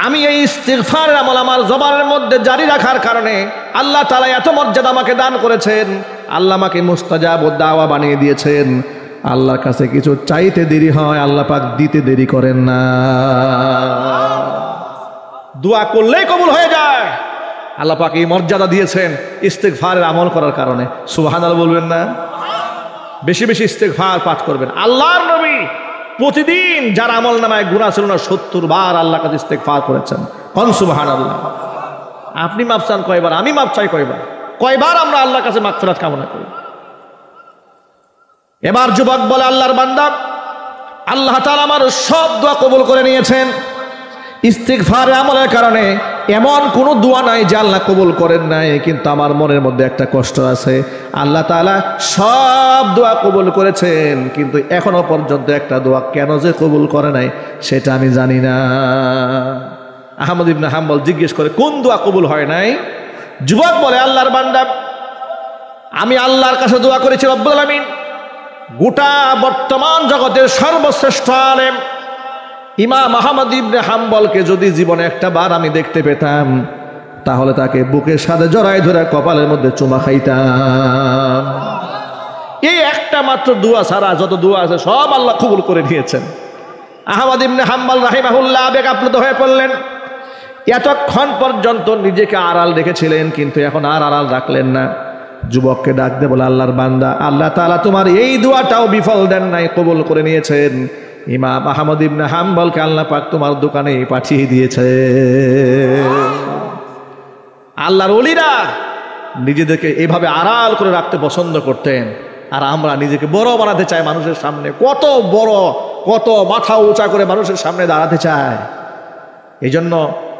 আমি এই ইস্তিগফারের আমল আমার জবানের মধ্যে জারি রাখার কারণে আল্লাহ তাআলা এত মর্যাদা আমাকে দান করেছেন। আল্লাহ আমাকে মুস্তাজাব দাওয়া বানিয়ে দিয়েছেন। আল্লাহর কাছে কিছু চাইতে দেরি হয়, আল্লাহ পাক দিতে দেরি করেন না। দোয়া করলেই কবুল হয়ে যায়। আল্লাহ পাক এই মর্যাদা দিয়েছেন ইস্তিগফারের আমল করার কারণে। সুবহানাল্লাহ বলবেন না? বেশি বেশি ইস্তিগফার পাঠ করবেন। আল্লাহর নবী প্রতিদিন যার আমল নামায় গুনাহ ছিল না 70 বার আল্লাহর কাছে ইস্তিগফার করেছেন। কোন সুবহানাল্লাহ। আপনি মাপ চান কয়বার? আমি মাপ চাই কয়বার? কয়বার আমরা আল্লাহর কাছে মাগফিরাত কামনা করি? এবার যুবক বলে, আল্লাহর বান্দা, আল্লাহ তাআলা আমার সব দোয়া কবুল করে নিয়েছেন। ইস্তিগফারের আমলের কারণে এমন কোনো দোয়া নাই যে আল্লাহ কবুল করেন নাই, কিন্তু আমার মনের মধ্যে একটা কষ্ট আছে। আল্লাহ তাআলা সব দোয়া কবুল করেছেন, কিন্তু এখনো পর্যন্ত একটা দোয়া কেন যে কবুল করে নাই সেটা আমি জানি না। আহমদ ইবনে হাম্বল জিজ্ঞেস করে, কোন দোয়া কবুল হয় নাই? যুবক বলে, আল্লাহর বান্দা, আমি আল্লাহর কাছে দোয়া করেছি রব্বুল আলামিন গোটা বর্তমান জগতের সর্বশ্রেষ্ঠ আলেম ইমাম আহমদ ইবনে হাম্বলকে যদি জীবনে একটা বার আমি দেখতে পেতাম, তাহলে তাকে বুকের সাথে জড়ায় ধরে কপালের মধ্যে চুমা খাইতাম। এই একটা মাত্র দোয়া ছাড়া যত দোয়া আছে সব আল্লাহ কবুল করে নিয়েছেন। আহমদ ইবনে হাম্বল রাহিমাহুল্লাহ আবেগ আপ্লুত হয়ে পড়লেন। এতক্ষণ পর্যন্ত নিজেকে আড়াল রেখেছিলেন, কিন্তু এখন আর আড়াল রাখলেন না। যুবককে ডাক দিয়ে বলে, আল্লাহর বান্দা, আল্লাহ তাআলা তোমার এই দোয়াটাও বিফল দেন নাই, কবুল করে নিয়েছেন। ইমাম আহমদ ইবনে হাম্বলকে আল্লাহ পাক তোমার দোকানে পাঠিয়ে দিয়েছে। আল্লাহর ওলিরা নিজেদেরকে এভাবে আড়াল করে রাখতে পছন্দ করতেন, আর আমরা নিজেকে বড় বানাতে চাই মানুষের সামনে। কত বড়, কত মাথা উঁচা করে মানুষের সামনে দাঁড়াতে চায়। এই জন্য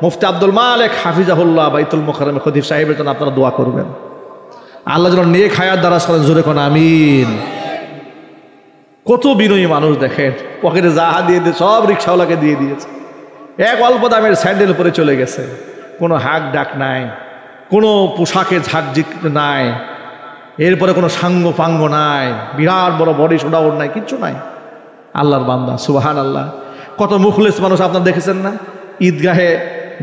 মুফতি আব্দুল মালিক হাফিজাহুল্লাহ বাইতুল মুকাররমে খতিব সাহেবের জন্য আপনারা দোয়া করবেন। আল্লাহ যেন নেক হায়াত দারাজ করেন, জোরে কোন আমিন। কত বিনয়ী মানুষ দেখেন, পকেটে যাহা দিয়ে দিয়ে সব রিক্সাওয়ালাকে দিয়ে দিয়েছে। এক অল্প দামের স্যান্ডেল পরে চলে গেছে, কোনো হাক ডাক নাই, কোনো পোশাকে ঝাকঝিক নাই, এরপরে কোনো সাঙ্গ পাঙ্গ নাই, বিরাট বড় বডি সোডাউট নাই, কিচ্ছু নাই। আল্লাহর বান্দা, সুবহানাল্লাহ। কত মুখলেস মানুষ আপনারা দেখেছেন না? ঈদগাহে,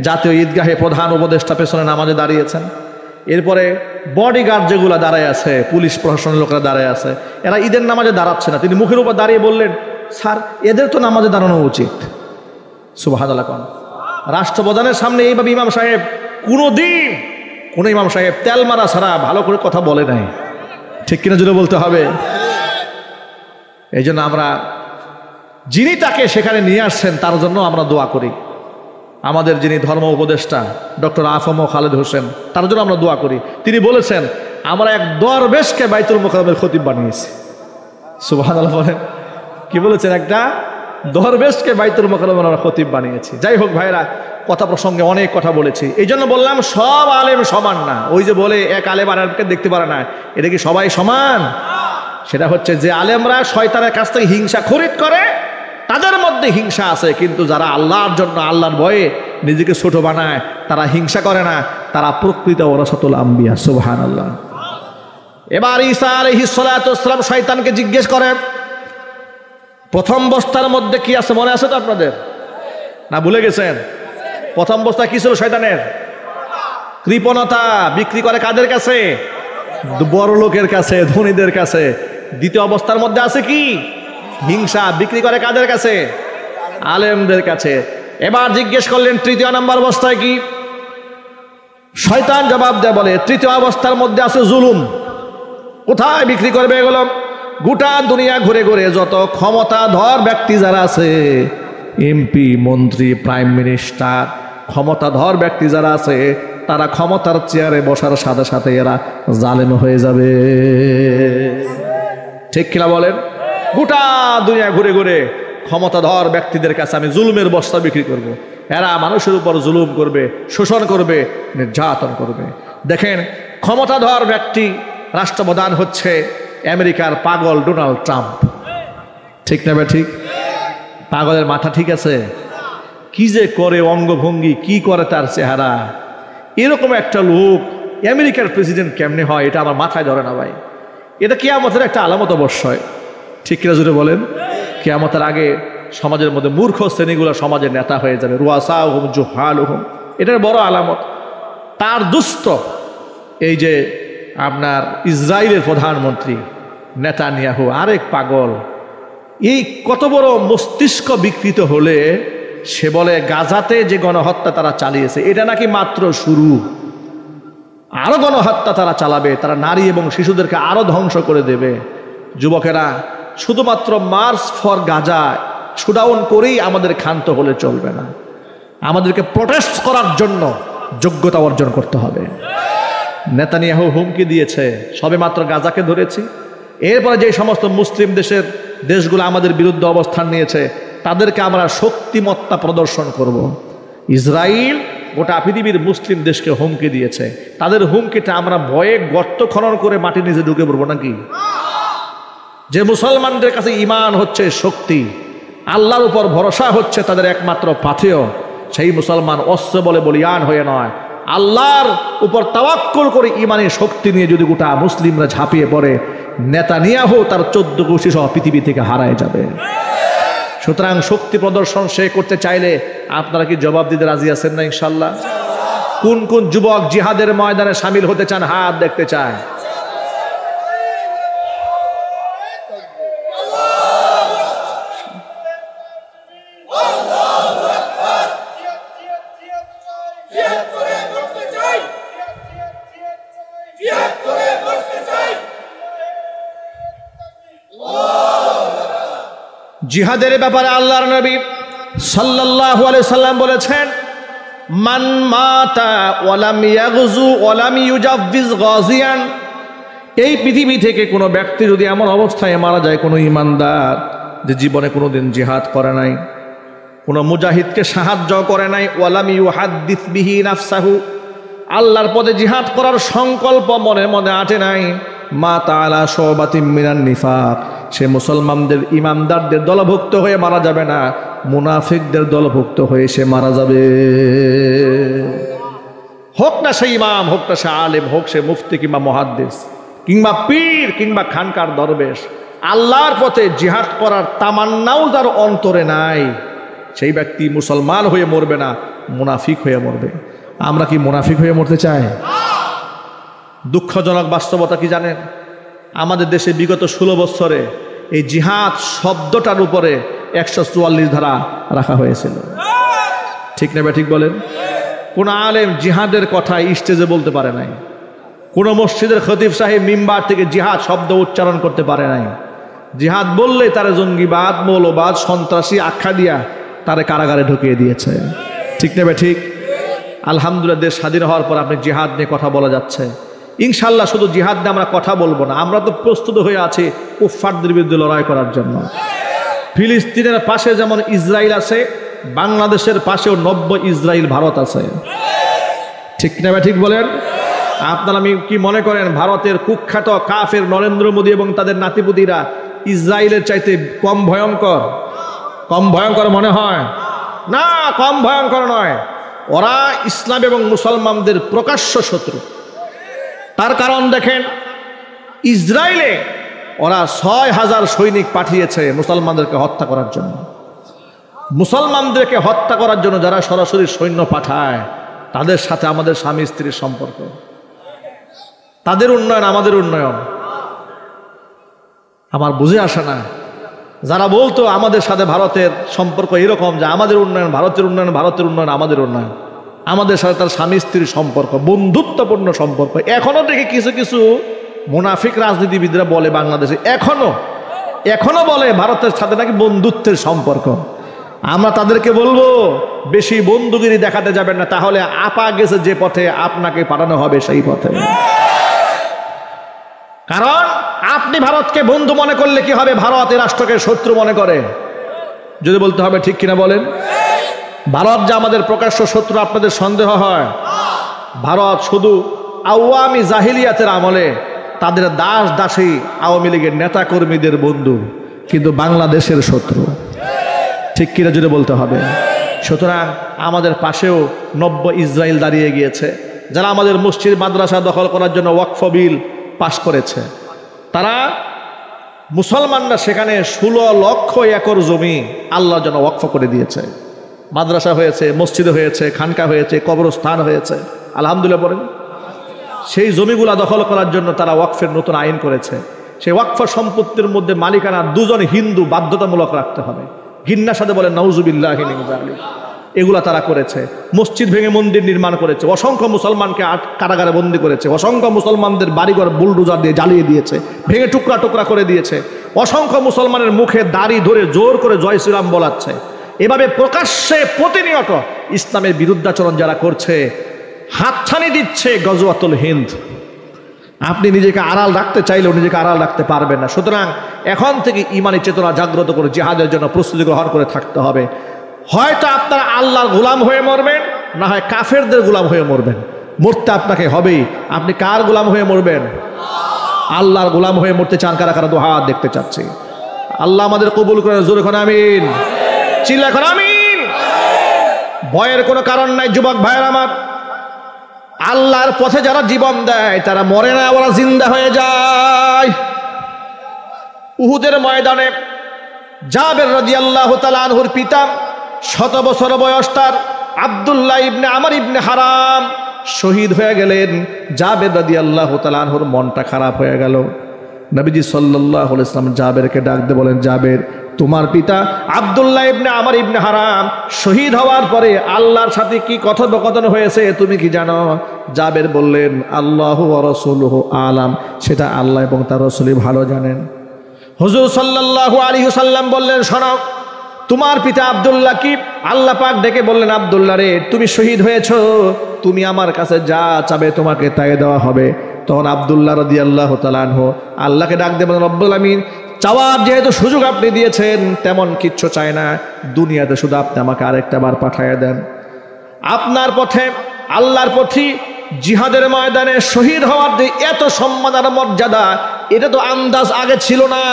জাতীয় ঈদগাহে প্রধান উপদেষ্টা পেছনে নামাজে দাঁড়িয়েছেন। এরপরে বডিগার্ড যেগুলো দাঁড়ায় আছে, পুলিশ প্রশাসনের লোকেরা দাঁড়ায় আছে, এরা ঈদের নামাজে দাঁড়াচ্ছে না। তিনি মুখের উপর দাঁড়িয়ে বললেন, স্যার এদের তো নামাজে দাঁড়ানো উচিত। সুবহানাল্লাহ। কোন রাষ্ট্রপ্রধানের সামনে এইভাবে ইমাম সাহেব কোনোদিন কোনো ইমাম সাহেব তেল মারা ছাড়া ভালো করে কথা বলে নাই, ঠিক কিনা জুড়ে বলতে হবে। এই জন্য আমরা যিনি তাকে সেখানে নিয়ে আসছেন তার জন্য আমরা দোয়া করি। আমাদের যিনি ধর্ম উপদেষ্টা ডক্টর আফম খালেদ হোসেন, তার জন্য আমরা দোয়া করি। তিনি বলেছেন, আমরা এক দরবেশকে বাইতুল মুকাররমের খতিব বানিয়েছি। সুবহানাল্লাহ বলেন। কি বলেছেন? একটা দরবেশকে বাইতুল মুকাররমের আমরা খতিব বানিয়েছি। যাই হোক ভাইরা, কথা প্রসঙ্গে অনেক কথা বলেছি। এই জন্য বললাম সব আলেম সমান না। ওই যে বলে এক আলেম আর এককে দেখতে পারে না, এটা কি সবাই সমান? সেটা হচ্ছে যে আলেমরা শয়তানের কাছ থেকে হিংসা খরিদ করে, তাদের মধ্যে হিংসা আছে, কিন্তু যারা আল্লাহর জন্য আল্লাহর ভয়ে নিজেকে ছোট বানায় তারা হিংসা করে না, তারা প্রকৃত ওরাসাতুল আম্বিয়া। সুবহানাল্লাহ। এবার ঈসা আলাইহিস সালাতু ওয়াস সালাম শয়তানকে জিজ্ঞেস করে, প্রথম বস্তার মধ্যে কি আছে? মনে আছে তো আপনাদের? না ভুলে গেছেন? প্রথম বস্তা কি ছিল শয়তানের? কৃপণতা। বিক্রি করে কাদের কাছে? বড় লোকের কাছে, ধনীদের কাছে। দ্বিতীয় অবস্থার মধ্যে আছে কি? হিংসা। বিক্রি করে কাদের কাছে? আলেমদের কাছে। এবার জিজ্ঞেস করলেন তৃতীয় নাম্বার অবস্থায় কি? শয়তান জবাব দেয়, বলে তৃতীয় অবস্থার মধ্যে আছে জুলুম। কোথায় বিক্রি করবে এগুলো? গোটা দুনিয়া ঘুরে ঘুরে যত ক্ষমতাধর ব্যক্তি যারা আছে, এমপি, মন্ত্রী, প্রাইম মিনিস্টার, ক্ষমতাধর ব্যক্তি যারা আছে, তারা ক্ষমতার চেয়ারে বসার সাথে সাথে এরা জালেম হয়ে যাবে। ঠিক কিনা বলেন? গোটা দুনিয়া ঘুরে ঘুরে ক্ষমতাধর ব্যক্তিদের কাছে আমি জুলুমের বস্তা বিক্রি করব। এরা মানুষের উপর জুলুম করবে, শোষণ করবে, নির্যাতন করবে। দেখেন, ক্ষমতাধর ব্যক্তি রাষ্ট্রপ্রধান হচ্ছে আমেরিকার পাগল ডোনাল্ড ট্রাম্প। ঠিক না ভাই? ঠিক। পাগলের মাথা ঠিক আছে? কি যে করে অঙ্গভঙ্গি, কি করে তার চেহারা, এরকম একটা লোক আমেরিকার প্রেসিডেন্ট কেমনে হয় এটা আমার মাথায় ধরে না ভাই। এটা কিয়ামতের একটা আলামত অবশ্যই, ঠিক কিনা জুড়ে বলেন? কিয়ামতের আগে সমাজের মধ্যে মূর্খ শ্রেণীগুলো সমাজের নেতা হয়ে যাবে, রুয়াসাহুম জুহালুহুম, এটার বড় আলামত। তার দুষ্ট এই যে আপনার ইসরায়েলের প্রধানমন্ত্রী নেতানিয়াহু আরেক পাগল, এই কত বড় মস্তিষ্ক বিকৃত হলে সে বলে গাজাতে যে গণহত্যা তারা চালিয়েছে এটা নাকি মাত্র শুরু, আরো গণহত্যা তারা চালাবে, তারা নারী এবং শিশুদেরকে আরো ধ্বংস করে দেবে। যুবকেরা শুধুমাত্র মার্চ ফর গাজা শুডাউন করেই আমাদের ক্ষান্ত হলে চলবে না, আমাদেরকে প্রটেস্ট করার জন্য যোগ্যতা অর্জন করতে হবে। নেতানিয়াহু হুমকি দিয়েছে, সবে মাত্র গাজাকে ধরেছি, এরপরে যে সমস্ত মুসলিম দেশগুলো আমাদের বিরুদ্ধে অবস্থান নিয়েছে তাদেরকে আমরা শক্তিমত্তা প্রদর্শন করব। ইসরায়েল গোটা পৃথিবীর মুসলিম দেশকে হুমকি দিয়েছে, তাদের হুমকিটা আমরা ভয়ে গর্ত খনন করে মাটির নিচে ঢুকে পড়বো নাকি? যে মুসলমানদের কাছে ঈমান হচ্ছে শক্তি, আল্লাহর উপর ভরসা হচ্ছে তাদের একমাত্র পাথেয়, সেই মুসলমান অস্ত্র বলে বলিয়ান হয়ে নয়, আল্লাহর উপর তাওয়াক্কুল করে ঈমানে শক্তি নিয়ে যদি গোটা মুসলিমরা ঝাঁপিয়ে পড়ে, নেতানিয়াহু তার 14 গোষ্ঠী সহ পৃথিবী থেকে হারায় যাবে। সুতরাং শক্তি প্রদর্শন সে করতে চাইলে আপনারা কি জবাব দিতে রাজি আছেন না ইনশাল্লাহ? কোন কোন যুবক জিহাদের ময়দানে শামিল হতে চান? হাত দেখতে চায়। জিহাদের ব্যাপারে আল্লাহর নবী সাল্লাল্লাহু আলাইহি সাল্লাম বলেছেন, মান মাতা ওয়ালাম ইয়াগজু ওয়ালাম ইউজাফিজ গাজিয়ান, এই পৃথিবী থেকে কোনো ব্যক্তি যদি এমন অবস্থায় মারা যায়, কোনো ইমানদার যে জীবনে কোনোদিন জিহাদ করে নাই, কোনো মুজাহিদকে সাহায্য করে নাই, ওয়ালাম ইউহাদ্দিস বিহি নাফসাহু, আল্লাহর পথে জিহাদ করার সংকল্প মনে মনে আটে নাই, মা তাআলা শুবাতিম মিনান নিফাক, সে মুসলমানদের ইমানদারদের দলভুক্ত হয়ে মারা যাবে না, মুনাফিকদের দলভুক্ত হয়ে সে মারা যাবে। হোক না সে ইমাম, হোক না সে আলেম, হোক সে মুফতি কিংবা মুহাদ্দিস কিংবা পীর কিংবা খানকার দরবেশ, আল্লাহর পথে জিহাদ করার তামান্নাও যার অন্তরে নাই, সেই ব্যক্তি মুসলমান হয়ে মরবে না, মুনাফিক হয়ে মরবে। আমরা কি মুনাফিক হয়ে মরতে চাই? দুঃখজনক বাস্তবতা কি জানেন? আমাদের দেশে বিগত 16 বছরে এই জিহাদ শব্দটার উপরে 144 ধারা রাখা হয়েছিল, ঠিক না? ঠিক বলেন? কোন আলেম জিহাদের কথা স্টেজে বলতে পারে নাই, কোন মসজিদের খতিব সাহেব মিম্বার থেকে জিহাদ শব্দ উচ্চারণ করতে পারে নাই। জিহাদ বললে তারা জঙ্গিবাদ, মৌলবাদ, সন্ত্রাসী আখ্যা দিয়া তারে কারাগারে ঢুকিয়ে দিয়েছে, ঠিক না? ঠিক। আলহামদুলিল্লাহ, দেশ স্বাধীন হওয়ার পর আপনি জিহাদ নিয়ে কথা বলা যাচ্ছে। ইনশাল্লাহ শুধু জিহাদ নিয়ে আমরা কথা বলবো না, আমরা তো প্রস্তুত হয়ে আছি কুফফারদের বিরুদ্ধে লড়াই করার জন্য। ফিলিস্তিনের পাশে যেমন ইসরায়েল আছে, বাংলাদেশের পাশেও নব্য ইসরায়েল ভারত আছে, ঠিক না? ঠিক বলেন? আপনারা আমি কি মনে করেন ভারতের কুখ্যাত কাফের নরেন্দ্র মোদী এবং তাদের নাতিপুতিরা ইসরায়েলের চাইতে কম ভয়ঙ্কর? কম ভয়ঙ্কর মনে হয় না, কম ভয়ঙ্কর নয়। ওরা ইসলাম এবং মুসলমানদের প্রকাশ্য শত্রু। তার কারণ দেখেন, ইসরায়েলে ওরা 6000 সৈনিক পাঠিয়েছে মুসলমানদেরকে হত্যা করার জন্য। মুসলমানদেরকে হত্যা করার জন্য যারা সরাসরি সৈন্য পাঠায়, তাদের সাথে আমাদের স্বামী স্ত্রীর সম্পর্ক, তাদের উন্নয়ন আমাদের উন্নয়ন। আমার বুঝে আসে না, যারা বলতো আমাদের সাথে ভারতের সম্পর্ক এরকম যে আমাদের উন্নয়ন ভারতের উন্নয়ন, ভারতের উন্নয়ন আমাদের উন্নয়ন, আমাদের সাথে তার স্বামী স্ত্রীর সম্পর্ক বন্ধুত্বপূর্ণ সম্পর্ক। এখনো দেখি কিছু কিছু মুনাফিক রাজনীতিবিদরা বলে বাংলাদেশে এখনো বলে ভারতের সাথে নাকি বন্ধুত্বের সম্পর্ক। আমরা তাদেরকে বলবো বেশি বন্ধুগিরি দেখাতে যাবেন না, তাহলে আপা গেছে যে পথে আপনাকে পাঠানো হবে সেই পথে। কারণ আপনি ভারতকে বন্ধু মনে করলে কি হবে, ভারত এই রাষ্ট্রকে শত্রু মনে করে যদি বলতে হবে, ঠিক কিনা বলেন? ভারত যে আমাদের প্রকাশ্য শত্রু আপনাদের সন্দেহ হয়? ভারত শুধু আওয়ামী জাহিলিয়াতের আমলে তাদের দাস দাসী আওয়ামী লীগের নেতা কর্মীদের বন্ধু, কিন্তু বাংলাদেশের শত্রু। ঠিক কিনা জুড়ে বলতে হবে। সুতরাং আমাদের পাশেও নব্য ইসরায়েল দাঁড়িয়ে গিয়েছে, যারা আমাদের মসজিদ মাদ্রাসা দখল করার জন্য ওয়াকফ বিল পাশ করেছে। তারা মুসলমানরা সেখানে 16 লক্ষ একর জমি আল্লাহর জন্য ওয়াকফ করে দিয়েছে। মাদ্রাসা হয়েছে, মসজিদ হয়েছে, খানকা হয়েছে, কবরস্থান হয়েছে। আলহামদুলিল্লাহ বলেন। সেই জমিগুলা দখল করার জন্য তারা ওয়াকফের নতুন আইন করেছে। সেই ওয়াকফ সম্পত্তির মধ্যে মালিকানা 2 জন হিন্দু বাধ্যতামূলক রাখতে হবে। ঘিন্নার সাথে বলেন নাউজুবিল্লাহি মিন যালিক। এগুলা তারা করেছে। মসজিদ ভেঙে মন্দির নির্মাণ করেছে, অসংখ্য মুসলমানকে কারাগারে বন্দী করেছে, অসংখ্য মুসলমানদের বাড়িঘর বুলডোজার দিয়ে জ্বালিয়ে দিয়েছে, ভেঙে টুকরা টুকরা করে দিয়েছে, অসংখ্য মুসলমানের মুখে দাড়ি ধরে জোর করে জয় শ্রীরাম বলাচ্ছে। এভাবে প্রকাশ্যে প্রতিনিয়ত ইসলামের বিরুদ্ধাচরণ যারা করছে, হাতছানি দিচ্ছে গজওয়াতুল হিন্দ। আপনি নিজেকে আড়াল রাখতে চাইলেও নিজেকে আড়াল রাখতে পারবেন না। সুতরাং এখন থেকে ইমানি চেতনা জাগ্রত করে জিহাদের জন্য প্রস্তুতি গ্রহণ করে থাকতে হবে। হয়তো আপনারা আল্লাহর গোলাম হয়ে মরবেন, না হয় কাফেরদের গোলাম হয়ে মরবেন। মরতে আপনাকে হবেই। আপনি কার গোলাম হয়ে মরবেন? আল্লাহর গোলাম হয়ে মরতে চান কারা কারা? দুহাত দেখতে চাচ্ছি। আল্লাহ আমাদের কবুল করে। জোরে করে আমিন। চিল্লা করে আমিন। ভয়ের কোনো কারণ নাই যুবক ভাইয়ের আমার। আল্লাহর পথে যারা জীবন দেয় তারা মরে না, ওরা জিন্দা হয়ে যায়। উহুদের ময়দানে জাবের রাদিয়াল্লাহু তাআলা আনহুর পিতা 100 বছর বয়স তার আব্দুল্লাহ ইবনে আমর ইবনে হারাম শহীদ হয়ে গেলেন। জাবের রাদিয়াল্লাহু তাআলা আনহুর মনটা খারাপ হয়ে গেল। নবীজি সাল্লাল্লাহু আলাইহি ওয়াসাল্লাম জাবেরকে ডাক দিয়ে বলেন, জাবের, তোমার পিতা আব্দুল্লাহ ইবনে আমর ইবনে হারাম শহীদ হওয়ার পরে আল্লাহর সাথে কি কথোপকথন হয়েছে তুমি কি জানো? জাবের বললেন, আল্লাহু ওয়া রাসূলুহু আলাম, সেটা আল্লাহ এবং তার রাসূলই ভালো জানেন। হুজুর সাল্লাল্লাহু আলাইহি ওয়াসাল্লাম বললেন, শোনো, তোমার পিতা আব্দুল্লাহ কি? আল্লাহ পাক ডেকে বললেন, আব্দুল্লাহ রে, তুমি শহীদ হয়েছো, তুমি আমার কাছে যা চাবে তোমাকে তাই দেওয়া হবে। তখন আব্দুল্লাহ রাদিয়াল্লাহু তাআলা আনহু আল্লাহকে ডাক দিয়ে বলেন, রব্বুল আমিন, চাওয়ার যেহেতু সুযোগ আপনি দিয়েছেন, তেমন কিচ্ছু চাই না, দুনিয়াতে শুধু আপনি আমাকে আরেকটা বার পাঠাইয়া দেন। আপনার পথে, আল্লাহর পথে জিহাদের ময়দানে শহীদ হওয়ার যে এত সম্মান আর মর্যাদা, এটা তো আন্দাজ আগে ছিল না।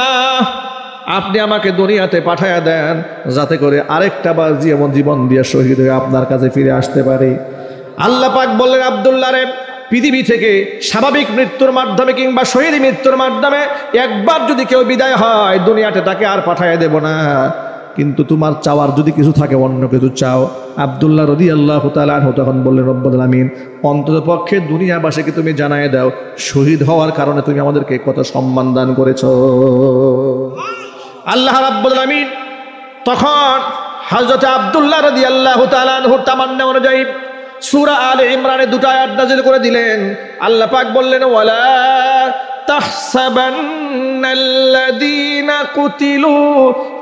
আপনি আমাকে দুনিয়াতে পাঠাইয়া দেন যাতে করে আরেকটা বার জীবন দিয়ে শহীদ হয়ে আপনার কাছে ফিরে আসতে পারি। আল্লাহ পাক বললেন, আব্দুল্লাহ রে, পৃথিবী থেকে স্বাভাবিক মৃত্যুর মাধ্যমে কিংবা শহীদ মৃত্যুর মাধ্যমে একবার যদি কেউ বিদায় হয়, দুনিয়াতে তাকে আর পাঠাইয়া দেব না। কিন্তু তোমার চাওয়ার যদি কিছু থাকে, অন্য কিছু চাও। আব্দুল্লাহ রাদিয়াল্লাহু তাআলা আনহু তখন বললেন, রব্বুল আমিন, অন্তত পক্ষে দুনিয়াবাসীকে তুমি জানায় দাও, শহীদ হওয়ার কারণে তুমি আমাদেরকে কত সম্মান দান করেছো। আল্লাহ রাব্বুল আমিন তখন হযরত আব্দুল্লাহ রাদিয়াল্লাহু তাআলা আনহুর তামান্না অনুযায়ী সূরা আলে ইমরানে 2টা আয়াত নাযিল করে দিলেন। আল্লাহ পাক বললেন, ওয়ালা তাহসাবান্নাল্লাযীনা কুতিলু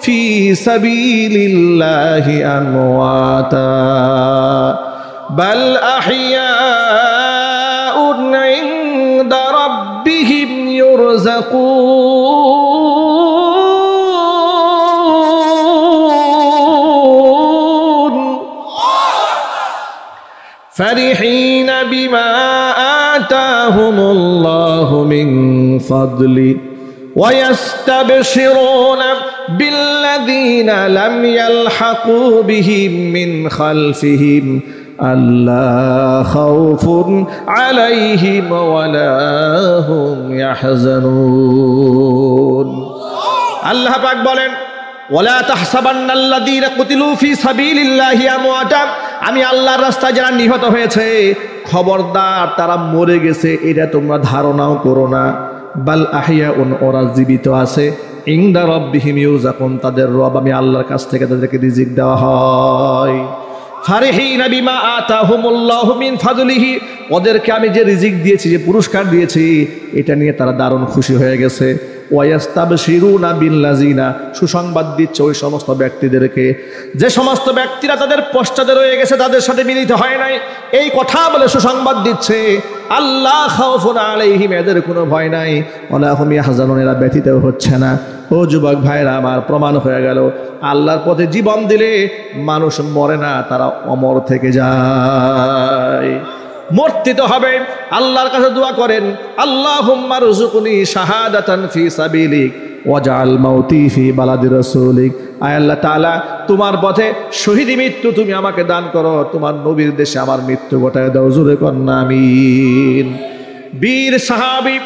ফি সাবিলিল্লাহি আমওয়াতা বাল আহইয়াউন ইনদা রাব্বিহিম ইউরযাকুন فرحين بما آتاهم الله من فضله ويستبشرون بالذين لم يلحقوا بهم من خلفهم ألا خوف عليهم ولا هم يحزنون। আল্লাহ পাক বলেন, ওয়ালা তাহসাবান্নাল্লাযীনা কুতিলু ফি সাবিলিল্লাহি আমওয়াতা, আমি আল্লাহর রাস্তায় যারা নিহত হয়েছে, খবরদার তারা মরে গেছে এটা তোমরা ধারণাও করো না। বাল আহইয়াউন, ওরা জীবিত আছে। ইনদা রাব্বিহিম ইউরযাকুন, তাদের রব আমি আল্লাহর কাছ থেকে তাদেরকে রিজিক দেওয়া হয়। ফারিহিনা বিমা আতাহুমুল্লাহু মিন ফাদলিহি, ওদেরকে আমি যে রিজিক দিয়েছি, যে পুরস্কার দিয়েছি, এটা নিয়ে তারা দারুণ খুশি হয়ে গেছে। ওয়ায়াস্তাবশিরুনা বিল্লাযিনা, সুসংবাদ দিচ্ছে ওই সমস্ত ব্যক্তিদেরকে যে সমস্ত ব্যক্তিরা তাদের পশ্চাতে রয়ে গেছে, তাদের সাথে মিলিত হয় নাই, এই কথা বলে সুসংবাদ দিচ্ছে, আল্লাহ খাউফুন আলাইহিম, এদের কোনো ভয় নাই, ওয়ালা হুম ইয়াহজানুন, এরা ব্যথিত হচ্ছে না। ও যুবক ভাইরা আমার, প্রমাণ হয়ে গেল আল্লাহর পথে জীবন দিলে মানুষ মরে না, তারা অমর থেকে যায়। মরতে তো হবে। আল্লাহর কাছে দোয়া করেন, আল্লাহুম্মা রযুকনি শাহাদাতান ফি সাবিলিক, ওয়াজআল মাউতি ফি বালাদি রাসূলিক। আয় আল্লাহ তাআলা, তোমার পথে শহীদি মৃত্যু তুমি আমাকে দান করো, তোমার নবীর দেশে আমার মৃত্যু ঘটায় দাও, জোরে কর না আমিন। বীর সাহাবী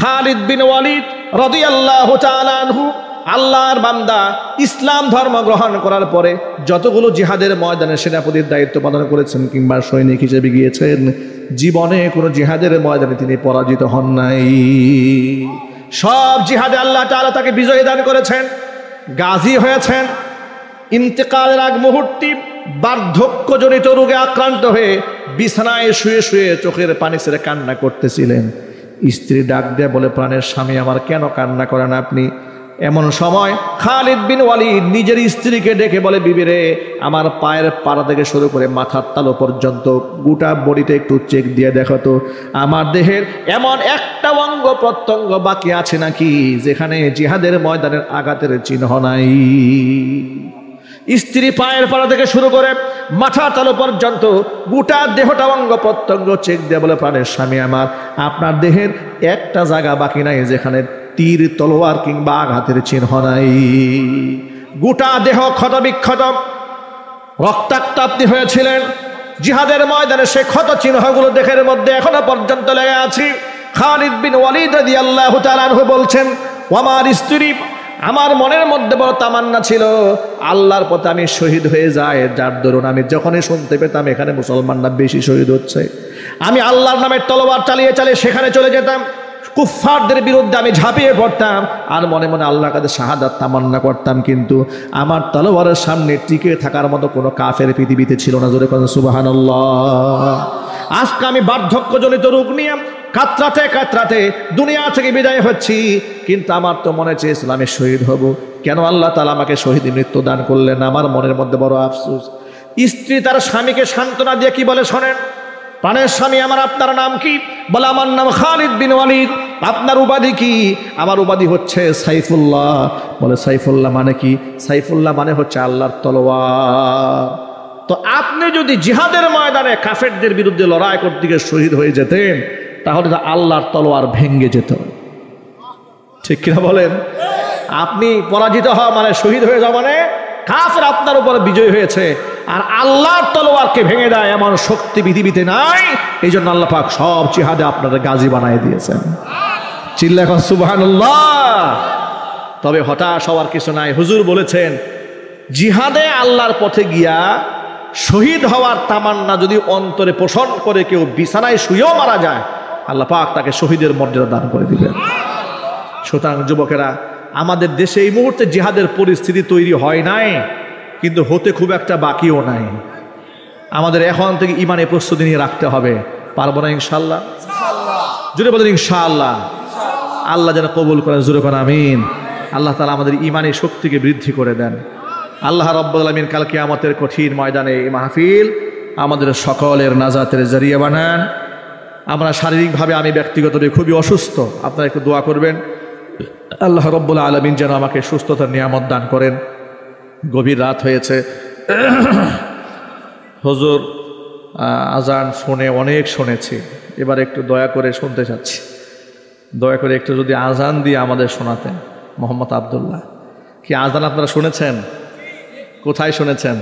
খালিদ বিন ওয়ালিদ রাদিয়াল্লাহু তাআলা আনহু, আল্লাহর বান্দা, ইসলাম ধর্ম গ্রহণ করার পরে যতগুলো জিহাদের ময়দানে সেনাপতির দায়িত্ব পালন করেছেন কিংবা সৈনিক হিসেবে গিয়েছেন, জীবনে কোনো জিহাদের ময়দানে তিনি পরাজিত হন নাই। সব জিহাদে আল্লাহ তাআলা তাকে বিজয় দান করেছেন, গাজী হয়েছেন। ইন্তেকালের আগ মুহূর্তে বার্ধক্যজনিত রোগে আক্রান্ত হয়ে বিছানায় শুয়ে শুয়ে চোখের পানি ছেড়ে কান্না করতেছিলেন। স্ত্রী ডাক দেয়া বলে, প্রাণের স্বামী আমার, কেন কান্না করেন আপনি? এমন সময় খালিদ বিন ওয়ালিদ নিজের স্ত্রীকে ডেকে বলে, বিবি রে, আমার পায়ের পাড়া থেকে শুরু করে মাথার তালু পর্যন্ত গোটা বডিতে একটু চেক দিয়ে দেখো তো, আমার দেহের এমন একটা অঙ্গ প্রত্যঙ্গ বাকি আছে নাকি যেখানে জিহাদের ময়দানের আঘাতের চিহ্ন নাই। স্ত্রী পায়ের পাড়া থেকে শুরু করে মাথা তালু পর্যন্ত গোটা দেহটা অঙ্গ প্রত্যঙ্গ চেক দিয়ে বলে, প্রাণের স্বামী আমার, আপনার দেহের একটা জায়গা বাকি নাই যেখানে তীর তলোয়ার কিংবা আঘাতের চিহ্ন নাই। গোটা দেহ ক্ষত বিক্ষত, রক্তাক্ত আপনি হয়েছিলেন জিহাদের ময়দানে। সে ক্ষত চিহ্নগুলো দেহের মধ্যে এখনো পর্যন্ত লেগে আছে। খালিদ বিন ওয়ালিদ রাদিয়াল্লাহু তাআলা আনহু বলছেন, আমার স্ত্রী, আমার মনের মধ্যে বড় তামান্না ছিল আল্লাহর পথে আমি শহীদ হয়ে যাই, যার দরুন আমি যখনই শুনতে পেতাম এখানে মুসলমানরা বেশি শহীদ হচ্ছে, আমি আল্লাহর নামে তলোয়ার চালিয়ে চালিয়ে সেখানে চলে যেতাম, কুফফারদের বিরুদ্ধে আমি ঝাঁপিয়ে পড়তাম আর মনে মনে আল্লাহর কাছে শাহাদাত তামান্না করতাম। কিন্তু আমার তলোয়ারের সামনে টিকে থাকার মতো কোনো কাফের পৃথিবীতে ছিল না। জোরে বলেন সুবহানাল্লাহ। আজকে আমি বার্ধক্যজনিত রোগ নিয়ে কাতরাতে কাতরাতে দুনিয়া থেকে বিদায় হচ্ছি, কিন্তু আমার তো মনে চেয়েছিল আমি শহীদ হব। কেন আল্লাহ তাআলা আমাকে শহীদ মৃত্যু দান করলেন? আমার মনের মধ্যে বড় আফসোস। স্ত্রী তার স্বামীকে সান্ত্বনা দিয়ে কি বলে শোনেন, প্রাণের স্বামী আমার, আপনার নাম কি? বলে, আমার নাম খালিদ বিন ওয়ালিদ। আপনার উপাধি কি? আমার উপাধি হচ্ছে সাইফুল্লাহ। বলে, সাইফুল্লাহ মানে কি? সাইফুল্লাহ মানে হচ্ছে আল্লাহর তলোয়ার। তো আপনি যদি জিহাদের ময়দানে কাফেরদের বিরুদ্ধে লড়াই করতে গিয়ে শহীদ হয়ে যেতেন, তাহলে তো আল্লাহর তলোয়ার ভেঙ্গে যেত, ঠিক কিনা বলেন? আপনি পরাজিত হওয়া মানে, শহীদ হয়ে যাওয়া মানে কাফের আপনার উপর বিজয় হয়েছে, আর আল্লাহর তলোয়ারকে ভেঙে দেয় এমন শক্তি পৃথিবীতে নাই। এই জন্য আল্লাহ পাক সব জিহাদে আপনাদের গাজী বানাই দিয়েছেন। চিল্লা এখন সুবহানাল্লাহ। তবে হতাশ হওয়ার কিছু নাই। হুজুর বলেছেন, জিহাদে আল্লাহর পথে গিয়া শহীদ হওয়ার তামান্না যদি অন্তরে পোষণ করে কেউ বিছানায় শুয়েও মারা যায়, আল্লাহ পাক তাকে শহীদের মর্যাদা দান করে দিবেন। সুতরাং যুবকেরা, আমাদের দেশে এই মুহূর্তে জিহাদের পরিস্থিতি তৈরি হয় নাই, কিন্তু হতে খুব একটা বাকিও নাই। আমাদের এখন থেকে ইমানে প্রস্তুতি নিয়ে রাখতে হবে। পারবো না ইনশাআল্লাহ? জোরে বলেন ইনশাআল্লাহ। আল্লাহ যেন কবুল করেন, জোরে করেন আমিন। আল্লাহ তাআলা আমাদের ইমানি শক্তিকে বৃদ্ধি করে দেন। আল্লাহ রাব্বুল আলামিন কাল কিয়ামতের কঠিন ময়দানে এই মাহফিল আমাদের সকলের নাজাতের জরিয়া বানান। আমরা শারীরিকভাবে, আমি ব্যক্তিগতভাবে খুবই অসুস্থ, আপনারা একটু দোয়া করবেন। আল্লাহ রাব্বুল আলামিন যেন আমাকে সুস্থতার নিয়ামত দান করেন। গভীর রাত হয়েছে, হুজুর আজান ফোনে অনেক শুনেছি, এবার একটু দয়া করে শুনতে চাচ্ছি। দয়া করে একটু যদি আজান দিয়ে আমাদের শোনাতেন। মোহাম্মদ আব্দুল্লাহ, কি আজান আপনারা শুনেছেন? কোথায় শুনেছেন?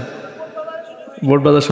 বোটবাজার